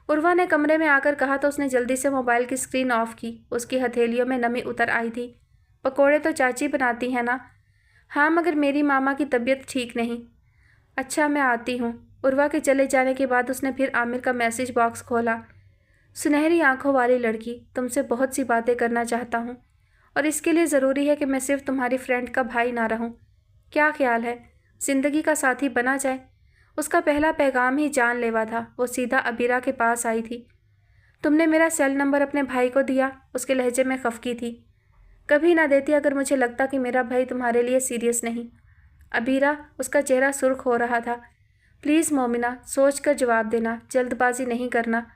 उर्वा ने कमरे में आकर कहा तो उसने जल्दी से मोबाइल की स्क्रीन ऑफ की। उसकी हथेलियों में नमी उतर आई थी। पकोड़े तो चाची बनाती हैं ना? हाँ, मगर मेरी मामा की तबीयत ठीक नहीं। अच्छा, मैं आती हूँ। उर्वा के चले जाने के बाद उसने फिर आमिर का मैसेज बॉक्स खोला। सुनहरी आंखों वाली लड़की, तुमसे बहुत सी बातें करना चाहता हूँ और इसके लिए ज़रूरी है कि मैं सिर्फ तुम्हारी फ्रेंड का भाई ना रहूँ। क्या ख्याल है, ज़िंदगी का साथी बना जाए? उसका पहला पैगाम ही जानलेवा था। वो सीधा अबीरा के पास आई थी। तुमने मेरा सेल नंबर अपने भाई को दिया? उसके लहजे में खफकी थी। कभी ना देती अगर मुझे लगता कि मेरा भाई तुम्हारे लिए सीरियस नहीं। अबीरा, उसका चेहरा सुर्ख हो रहा था। प्लीज़ मोमिना, सोच कर जवाब देना, जल्दबाजी नहीं करना,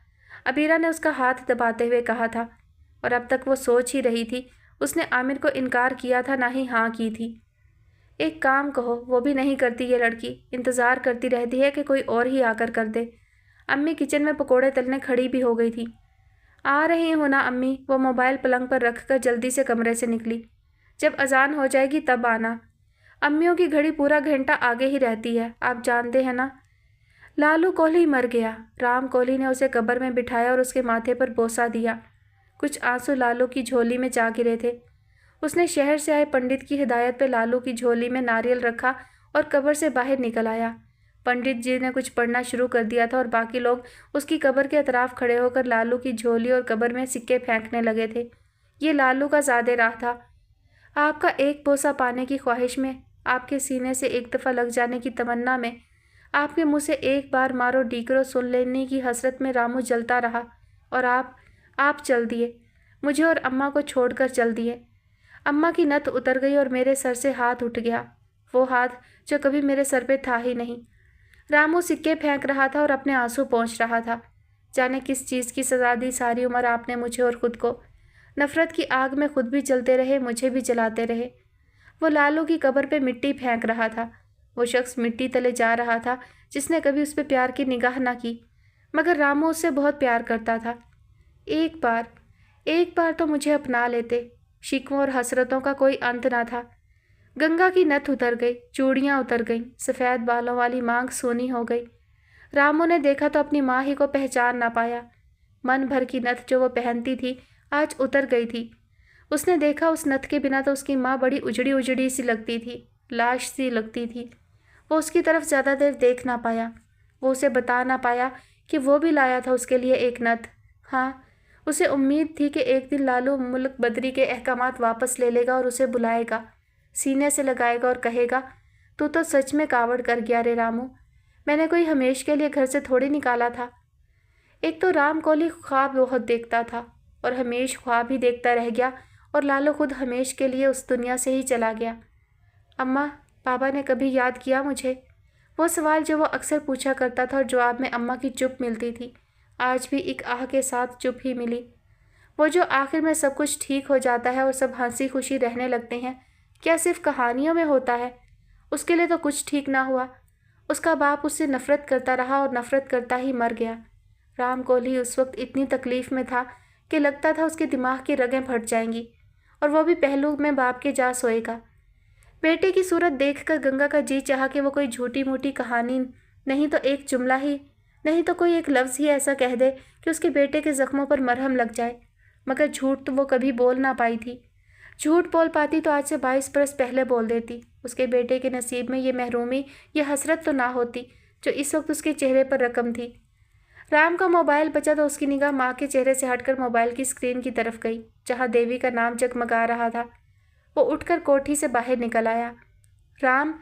अबीरा ने उसका हाथ दबाते हुए कहा था। और अब तक वो सोच ही रही थी। उसने आमिर को इनकार किया था, ना ही हाँ की थी। एक काम कहो, वो भी नहीं करती ये लड़की, इंतज़ार करती रहती है कि कोई और ही आकर कर दे। अम्मी किचन में पकोड़े तलने खड़ी भी हो गई थी। आ रही हो ना अम्मी? वो मोबाइल पलंग पर रखकर जल्दी से कमरे से निकली। जब अजान हो जाएगी तब आना। अम्मियों की घड़ी पूरा घंटा आगे ही रहती है, आप जानते हैं ना। लालू कोहली मर गया। राम कोहली ने उसे कब्र में बिठाया और उसके माथे पर बोसा दिया। कुछ आंसू लालू की झोली में जा गिरे थे। उसने शहर से आए पंडित की हिदायत पर लालू की झोली में नारियल रखा और कब्र से बाहर निकल आया। पंडित जी ने कुछ पढ़ना शुरू कर दिया था और बाकी लोग उसकी कब्र के अतराफ खड़े होकर लालू की झोली और कब्र में सिक्के फेंकने लगे थे। ये लालू का ज़ादे राह था। आपका एक बोसा पाने की ख्वाहिश में, आपके सीने से एक दफ़ा लग जाने की तमन्ना में, आपके मुँह से एक बार मारो डीकरो सुन लेने की हसरत में रामू जलता रहा। और आप चल दिए, मुझे और अम्मा को छोड़कर चल दिए। अम्मा की नथ उतर गई और मेरे सर से हाथ उठ गया, वो हाथ जो कभी मेरे सर पे था ही नहीं। रामू सिक्के फेंक रहा था और अपने आंसू पोंछ रहा था। जाने किस चीज़ की सजा दी सारी उम्र आपने मुझे और खुद को। नफ़रत की आग में खुद भी जलते रहे, मुझे भी जलाते रहे। वो लालू की कब्र पे मिट्टी फेंक रहा था। वो शख्स मिट्टी तले जा रहा था जिसने कभी उस पर प्यार की निगाह ना की, मगर रामू उससे बहुत प्यार करता था। ایک بار تو مجھے اپنا لیتے۔ شکووں اور حسرتوں کا کوئی انت نہ تھا۔ گنگا کی نت اتر گئی، چوڑیاں اتر گئیں، سفید بالوں والی مانگ سونی ہو گئی۔ رامو نے دیکھا تو اپنی ماں ہی کو پہچان نہ پایا۔ من بھر کی نت جو وہ پہنتی تھی آج اتر گئی تھی۔ اس نے دیکھا اس نت کے بنا تو اس کی ماں بڑی اجڑی اجڑی سی لگتی تھی، لاش سی لگتی تھی۔ وہ اس کی طرف زیادہ دیر دیکھ نہ پایا۔ وہ اسے بتا نہ پایا کہ وہ بھی لایا تھا اس کے لیے ایک نت۔ ہاں، اسے امید تھی کہ ایک دن لالو ملک بدری کے احکامات واپس لے لے گا اور اسے بلائے گا، سینے سے لگائے گا اور کہے گا، تو سچ میں کاوڑ کر گیا رے رامو، میں نے کوئی ہمیش کے لیے گھر سے تھوڑی نکالا تھا۔ ایک تو رام کولی خواب بہت دیکھتا تھا اور ہمیش خواب ہی دیکھتا رہ گیا، اور لالو خود ہمیش کے لیے اس دنیا سے ہی چلا گیا۔ اماں، بابا نے کبھی یاد کیا مجھے؟ وہ سوال جو وہ اکثر پوچھا کرتا تھا اور جواب میں اماں کی چپ ملتی تھی، آج بھی ایک آہ کے ساتھ چپ ہی ملی۔ وہ جو آخر میں سب کچھ ٹھیک ہو جاتا ہے اور سب ہنسی خوشی رہنے لگتے ہیں، کیا صرف کہانیوں میں ہوتا ہے؟ اس کے لیے تو کچھ ٹھیک نہ ہوا۔ اس کا باپ اس سے نفرت کرتا رہا اور نفرت کرتا ہی مر گیا۔ رام کولی اس وقت اتنی تکلیف میں تھا کہ لگتا تھا اس کے دماغ کی رگیں پھٹ جائیں گی، اور وہ بھی پہلو میں باپ کے جا سوئے گا۔ بیٹے کی صورت دیکھ کر گنگا کا جی چاہا کہ وہ کوئی جھوٹی موٹی کہانی نہیں تو ایک جملہ ہی، نہیں تو کوئی ایک لفظ ہی ایسا کہہ دے کہ اس کے بیٹے کے زخموں پر مرہم لگ جائے، مگر جھوٹ تو وہ کبھی بول نہ پائی تھی۔ جھوٹ بول پاتی تو آج سے 22 برس پہلے بول دیتی۔ اس کے بیٹے کے نصیب میں یہ محرومی، یہ حسرت تو نہ ہوتی جو اس وقت اس کے چہرے پر رقم تھی۔ رام کا موبائل بچا تو اس کی نگاہ ماں کے چہرے سے ہٹ کر موبائل کی اسکرین کی طرف گئی جہاں دیوی کا نام جگمگا رہا تھا۔ وہ اٹھ کر کوٹھی سے باہر نکل آیا۔ رام،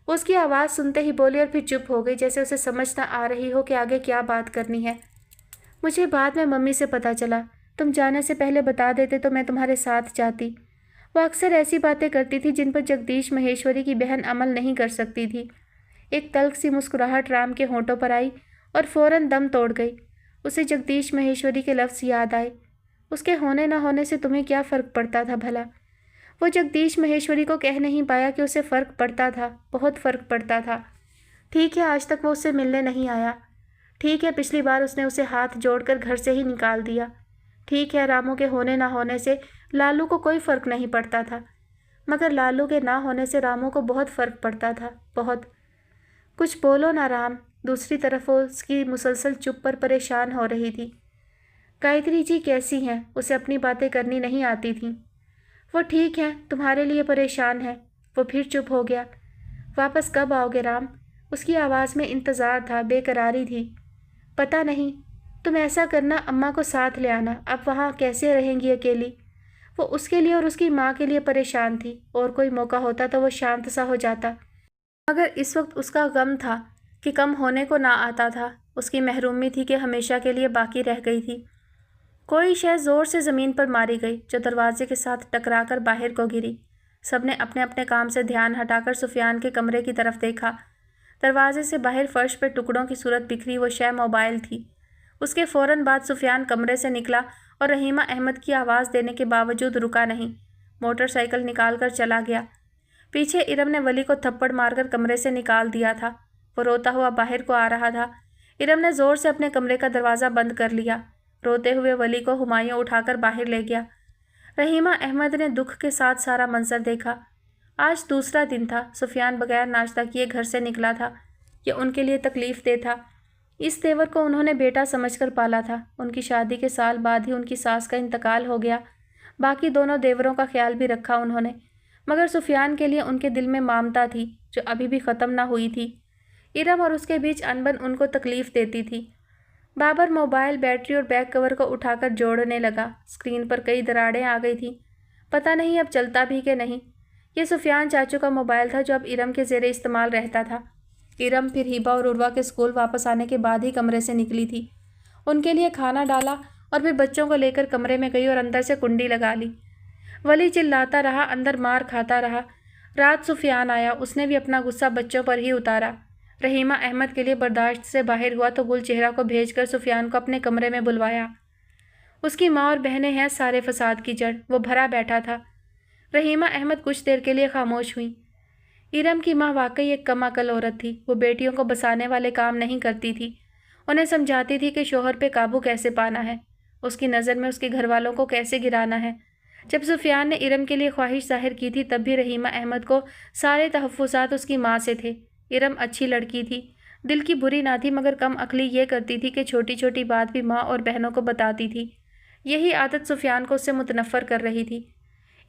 وہ اس کی آواز سنتے ہی بولی اور پھر چپ ہو گئی، جیسے اسے سمجھ نہ آ رہی ہو کہ آگے کیا بات کرنی ہے۔ مجھے بعد میں ممی سے پتہ چلا، تم جانے سے پہلے بتا دیتے تو میں تمہارے ساتھ جاتی۔ وہ اکثر ایسی باتیں کرتی تھی جن پر جگدیش مہیشوری کی بہن عمل نہیں کر سکتی تھی۔ ایک تلخ سی مسکراہٹ رام کے ہونٹوں پر آئی اور فوراً دم توڑ گئی۔ اسے جگدیش مہیشوری کے لفظ یاد آئے، اس کے ہونے نہ ہونے سے تمہیں کیا فرق پڑتا تھا بھلا؟ وہ جگدیش مہیشوری کو کہہ نہیں پایا کہ اسے فرق پڑتا تھا، بہت فرق پڑتا تھا۔ ٹھیک ہے آج تک وہ اس سے ملنے نہیں آیا، ٹھیک ہے پچھلی بار اس نے اسے ہاتھ جوڑ کر گھر سے ہی نکال دیا، ٹھیک ہے رامو کے ہونے نہ ہونے سے لالو کو کوئی فرق نہیں پڑتا تھا، مگر لالو کے نہ ہونے سے رامو کو بہت فرق پڑتا تھا، بہت۔ کچھ بولو نا رام۔ دوسری طرف وہ اس کی مسلسل چپ پر پریشان ہو رہی تھی۔ گایتری جی کیسی ہیں؟ اسے اپنی باتیں کرنی نہیں آتی تھیں۔ وہ ٹھیک ہیں، تمہارے لیے پریشان ہے۔ وہ پھر چپ ہو گیا۔ واپس کب آؤ گے رام؟ اس کی آواز میں انتظار تھا، بے قراری تھی۔ پتہ نہیں، تم ایسا کرنا اماں کو ساتھ لے آنا، اب وہاں کیسے رہیں گی اکیلی؟ وہ اس کے لیے اور اس کی ماں کے لیے پریشان تھی، اور کوئی موقع ہوتا تو وہ شانت سا ہو جاتا، مگر اس وقت اس کا غم تھا کہ کم ہونے کو نہ آتا تھا، اس کی محرومی تھی کہ ہمیشہ کے لیے باقی رہ گئی تھی۔ کوئی شے زور سے زمین پر ماری گئی جو دروازے کے ساتھ ٹکرا کر باہر کو گری۔ سب نے اپنے اپنے کام سے دھیان ہٹا کر سفیان کے کمرے کی طرف دیکھا۔ دروازے سے باہر فرش پر ٹکڑوں کی صورت بکھری وہ شے موبائل تھی۔ اس کے فوراً بعد سفیان کمرے سے نکلا اور رحیمہ احمد کی آواز دینے کے باوجود رکا نہیں، موٹر سائیکل نکال کر چلا گیا۔ پیچھے ارم نے ولی کو تھپڑ مار کر کمرے سے نکال دیا تھا۔ وہ روتا ہوا باہر کو آ رہا تھا۔ ارم نے زور سے اپنے کمرے کا دروازہ بند کر لیا۔ روتے ہوئے ولی کو ہمایوں اٹھا کر باہر لے گیا۔ رحیمہ احمد نے دکھ کے ساتھ سارا منظر دیکھا۔ آج دوسرا دن تھا، سفیان بغیر ناشتہ کیے گھر سے نکلا تھا۔ یہ ان کے لیے تکلیف دہ تھا۔ اس تیور کو انہوں نے بیٹا سمجھ کر پالا تھا۔ ان کی شادی کے سال بعد ہی ان کی ساس کا انتقال ہو گیا۔ باقی دونوں دیوروں کا خیال بھی رکھا انہوں نے، مگر سفیان کے لیے ان کے دل میں مامتا تھی جو ابھی بھی ختم نہ ہوئی تھی۔ ارم اور اس کے بیچ انبن ان کو تکلیف دیتی تھی۔ بابر موبائل، بیٹری اور بیک کور کو اٹھا کر جوڑنے لگا۔ اسکرین پر کئی دراڑیں آ گئی تھیں، پتہ نہیں اب چلتا بھی کہ نہیں۔ یہ سفیان چاچو کا موبائل تھا جو اب ارم کے زیر استعمال رہتا تھا۔ ارم پھر ہیبا اور عروہ کے اسکول واپس آنے کے بعد ہی کمرے سے نکلی تھی۔ ان کے لیے کھانا ڈالا اور پھر بچوں کو لے کر کمرے میں گئی اور اندر سے کنڈی لگا لی۔ ولی چلاتا رہا، اندر مار کھاتا رہا۔ رات سفیان آیا، اس نے بھی اپنا غصہ بچوں پر ہی اتارا۔ رحیمہ احمد کے لیے برداشت سے باہر ہوا تو گل چہرہ کو بھیج کر سفیان کو اپنے کمرے میں بلوایا۔ اس کی ماں اور بہنیں ہیں سارے فساد کی جڑ، وہ بھرا بیٹھا تھا۔ رحیمہ احمد کچھ دیر کے لیے خاموش ہوئی۔ ارم کی ماں واقعی ایک کم عقل عورت تھی۔ وہ بیٹیوں کو بسانے والے کام نہیں کرتی تھی، انہیں سمجھاتی تھی کہ شوہر پہ قابو کیسے پانا ہے۔ اس کی نظر میں اس کے گھر والوں کو کیسے گرانا ہے۔ جب سفیان نے ارم کے لیے خواہش ظاہر کی تھی تب بھی رحیمہ احمد کو سارے تحفظات اس کی ماں سے تھے۔ ارم اچھی لڑکی تھی، دل کی بری نہ تھی، مگر کم عقلی یہ کرتی تھی کہ چھوٹی چھوٹی بات بھی ماں اور بہنوں کو بتاتی تھی۔ یہی عادت سفیان کو اس سے متنفر کر رہی تھی۔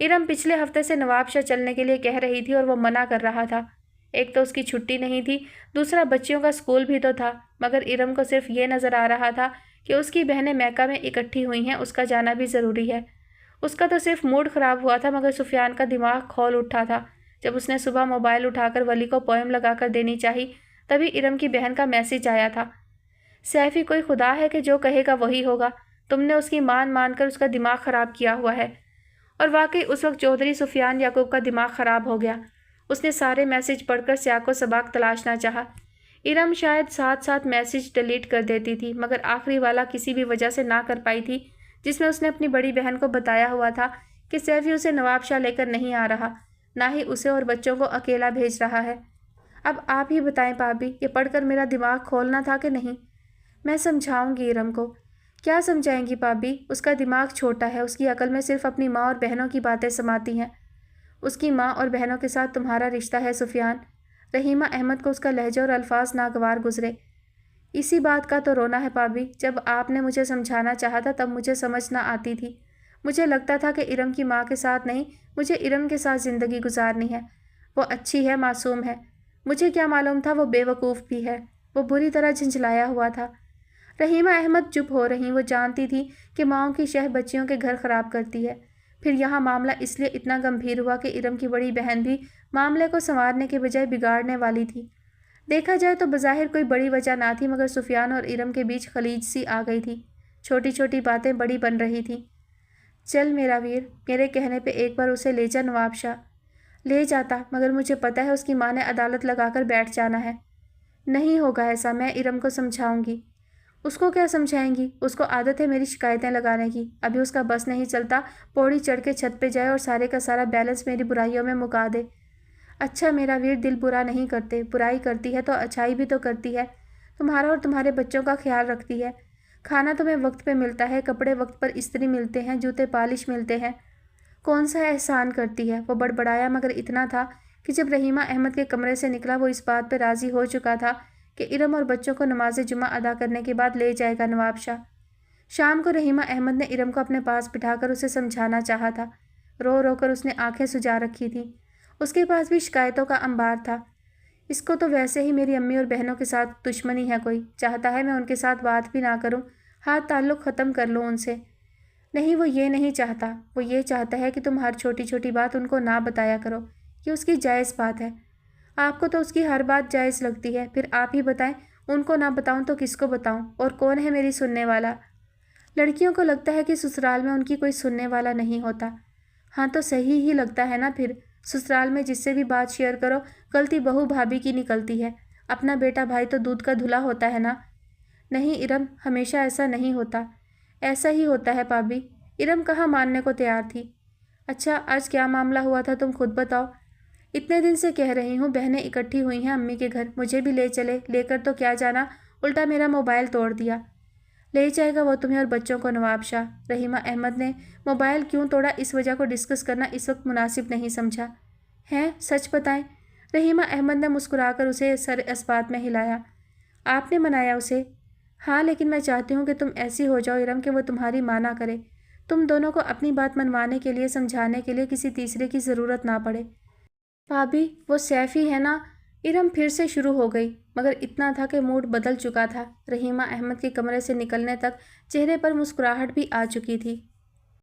ارم پچھلے ہفتے سے نواب شاہ چلنے کے لیے کہہ رہی تھی اور وہ منع کر رہا تھا۔ ایک تو اس کی چھٹی نہیں تھی، دوسرا بچیوں کا اسکول بھی تو تھا، مگر ارم کو صرف یہ نظر آ رہا تھا کہ اس کی بہنیں میکہ میں اکٹھی ہوئی ہیں، اس کا جانا بھی ضروری ہے۔ اس کا تو صرف موڈ خراب ہوا تھا، مگر سفیان کا دماغ کھول اٹھا تھا جب اس نے صبح موبائل اٹھا کر ولی کو پوئم لگا کر دینی چاہی۔ تبھی ارم کی بہن کا میسج آیا تھا، سیفی کوئی خدا ہے کہ جو کہے گا وہی ہوگا، تم نے اس کی مان کر اس کا دماغ خراب کیا ہوا ہے۔ اور واقعی اس وقت چودھری سفیان یعقوب کا دماغ خراب ہو گیا۔ اس نے سارے میسج پڑھ کر سیاق و سباق تلاشنا چاہا۔ ارم شاید ساتھ ساتھ میسج ڈیلیٹ کر دیتی تھی، مگر آخری والا کسی بھی وجہ سے نہ کر پائی تھی، جس میں اس نے اپنی بڑی بہن کو بتایا ہوا تھا کہ سیفی اسے نواب شاہ لے کر نہیں آ رہا، نہ ہی اسے اور بچوں کو اکیلا بھیج رہا ہے۔ اب آپ ہی بتائیں بھابھی، یہ پڑھ کر میرا دماغ کھولنا تھا کہ نہیں؟ میں سمجھاؤں گی ارم کو۔ کیا سمجھائیں گی بھابھی؟ اس کا دماغ چھوٹا ہے، اس کی عقل میں صرف اپنی ماں اور بہنوں کی باتیں سماتی ہیں۔ اس کی ماں اور بہنوں کے ساتھ تمہارا رشتہ ہے سفیان۔ رحیمہ احمد کو اس کا لہجہ اور الفاظ ناگوار گزرے۔ اسی بات کا تو رونا ہے بھابھی، جب آپ نے مجھے سمجھانا چاہا تھا تب مجھے سمجھ نہ آتی تھی۔ مجھے لگتا تھا کہ ارم کی ماں کے ساتھ نہیں، مجھے ارم کے ساتھ زندگی گزارنی ہے۔ وہ اچھی ہے، معصوم ہے۔ مجھے کیا معلوم تھا وہ بے وقوف بھی ہے۔ وہ بری طرح جھنجھلایا ہوا تھا۔ رحیمہ احمد چپ ہو رہیں۔ وہ جانتی تھی کہ ماؤں کی شہ بچیوں کے گھر خراب کرتی ہے۔ پھر یہاں معاملہ اس لیے اتنا گمبھیر ہوا کہ ارم کی بڑی بہن بھی معاملے کو سنوارنے کے بجائے بگاڑنے والی تھی۔ دیکھا جائے تو بظاہر کوئی بڑی وجہ نہ تھی، مگر سفیان اور ارم کے بیچ خلیج سی آ گئی تھی۔ چھوٹی چھوٹی باتیں بڑی بن رہی تھیں۔ چل میرا ویر، میرے کہنے پہ ایک بار اسے لے جا نواب شاہ۔ لے جاتا، مگر مجھے پتہ ہے اس کی ماں نے عدالت لگا کر بیٹھ جانا ہے۔ نہیں ہوگا ایسا، میں ارم کو سمجھاؤں گی۔ اس کو کیا سمجھائیں گی؟ اس کو عادت ہے میری شکایتیں لگانے کی۔ ابھی اس کا بس نہیں چلتا پوڑی چڑھ کے چھت پہ جائے اور سارے کا سارا بیلنس میری برائیوں میں مکا دے۔ اچھا میرا ویر، دل برا نہیں کرتے، برائی کرتی ہے تو اچھائی بھی تو کرتی ہے۔ تمہارا اور تمہارے بچوں کا خیال رکھتی ہے۔ کھانا تمہیں وقت پہ ملتا ہے، کپڑے وقت پر استری ملتے ہیں، جوتے پالش ملتے ہیں۔ کون سا احسان کرتی ہے؟ وہ بڑبڑایا، مگر اتنا تھا کہ جب رحیمہ احمد کے کمرے سے نکلا وہ اس بات پہ راضی ہو چکا تھا کہ ارم اور بچوں کو نماز جمعہ ادا کرنے کے بعد لے جائے گا نواب شاہ۔ شام کو رحیمہ احمد نے ارم کو اپنے پاس بٹھا کر اسے سمجھانا چاہا تھا۔ رو رو کر اس نے آنکھیں سجا رکھی تھیں۔ اس کے پاس بھی شکایتوں کا انبار تھا۔ اس کو تو ویسے ہی میری امی اور بہنوں کے ساتھ دشمنی ہے، کوئی چاہتا ہے میں ان کے ساتھ بات بھی نہ کروں، ہاتھ تعلق ختم کر لوں ان سے۔ نہیں، وہ یہ نہیں چاہتا، وہ یہ چاہتا ہے کہ تم ہر چھوٹی چھوٹی بات ان کو نہ بتایا کرو۔ یہ اس کی جائز بات ہے۔ آپ کو تو اس کی ہر بات جائز لگتی ہے، پھر آپ ہی بتائیں، ان کو نہ بتاؤں تو کس کو بتاؤں؟ اور کون ہے میری سننے والا؟ لڑکیوں کو لگتا ہے کہ سسرال میں ان کی کوئی سننے والا نہیں ہوتا۔ ہاں تو صحیح ہی لگتا ہے نا پھر۔ سسرال میں جس سے بھی بات شیئر کرو غلطی بہو بھابھی کی نکلتی ہے۔ اپنا بیٹا بھائی تو دودھ کا دھلا ہوتا ہے نا۔ نہیں ارم، ہمیشہ ایسا نہیں ہوتا۔ ایسا ہی ہوتا ہے بھابھی۔ ارم کہاں ماننے کو تیار تھی۔ اچھا آج کیا معاملہ ہوا تھا تم خود بتاؤ۔ اتنے دن سے کہہ رہی ہوں بہنیں اکٹھی ہوئی ہیں امی کے گھر، مجھے بھی لے چلے، لے کر تو کیا جانا، الٹا میرا موبائل توڑ دیا۔ لے جائے گا وہ تمہیں اور بچوں کو نواب شاہ۔ رحیمہ احمد نے موبائل کیوں توڑا اس وجہ کو ڈسکس کرنا اس وقت مناسب نہیں سمجھا۔ ہیں، سچ بتائیں؟ رحیمہ احمد نے مسکرا کر اسے سر اثبات میں ہلایا۔ آپ نے منایا اسے؟ ہاں، لیکن میں چاہتی ہوں کہ تم ایسی ہو جاؤ ارم کہ وہ تمہاری ماں نہ کرے، تم دونوں کو اپنی بات منوانے کے لیے، سمجھانے کے لیے کسی تیسرے کی ضرورت نہ پڑے۔ بھابھی وہ سیفی ہے نا؟ ارم پھر سے شروع ہو گئی، مگر اتنا تھا کہ موڈ بدل چکا تھا۔ رحیمہ احمد کے کمرے سے نکلنے تک چہرے پر مسکراہٹ بھی آ چکی تھی۔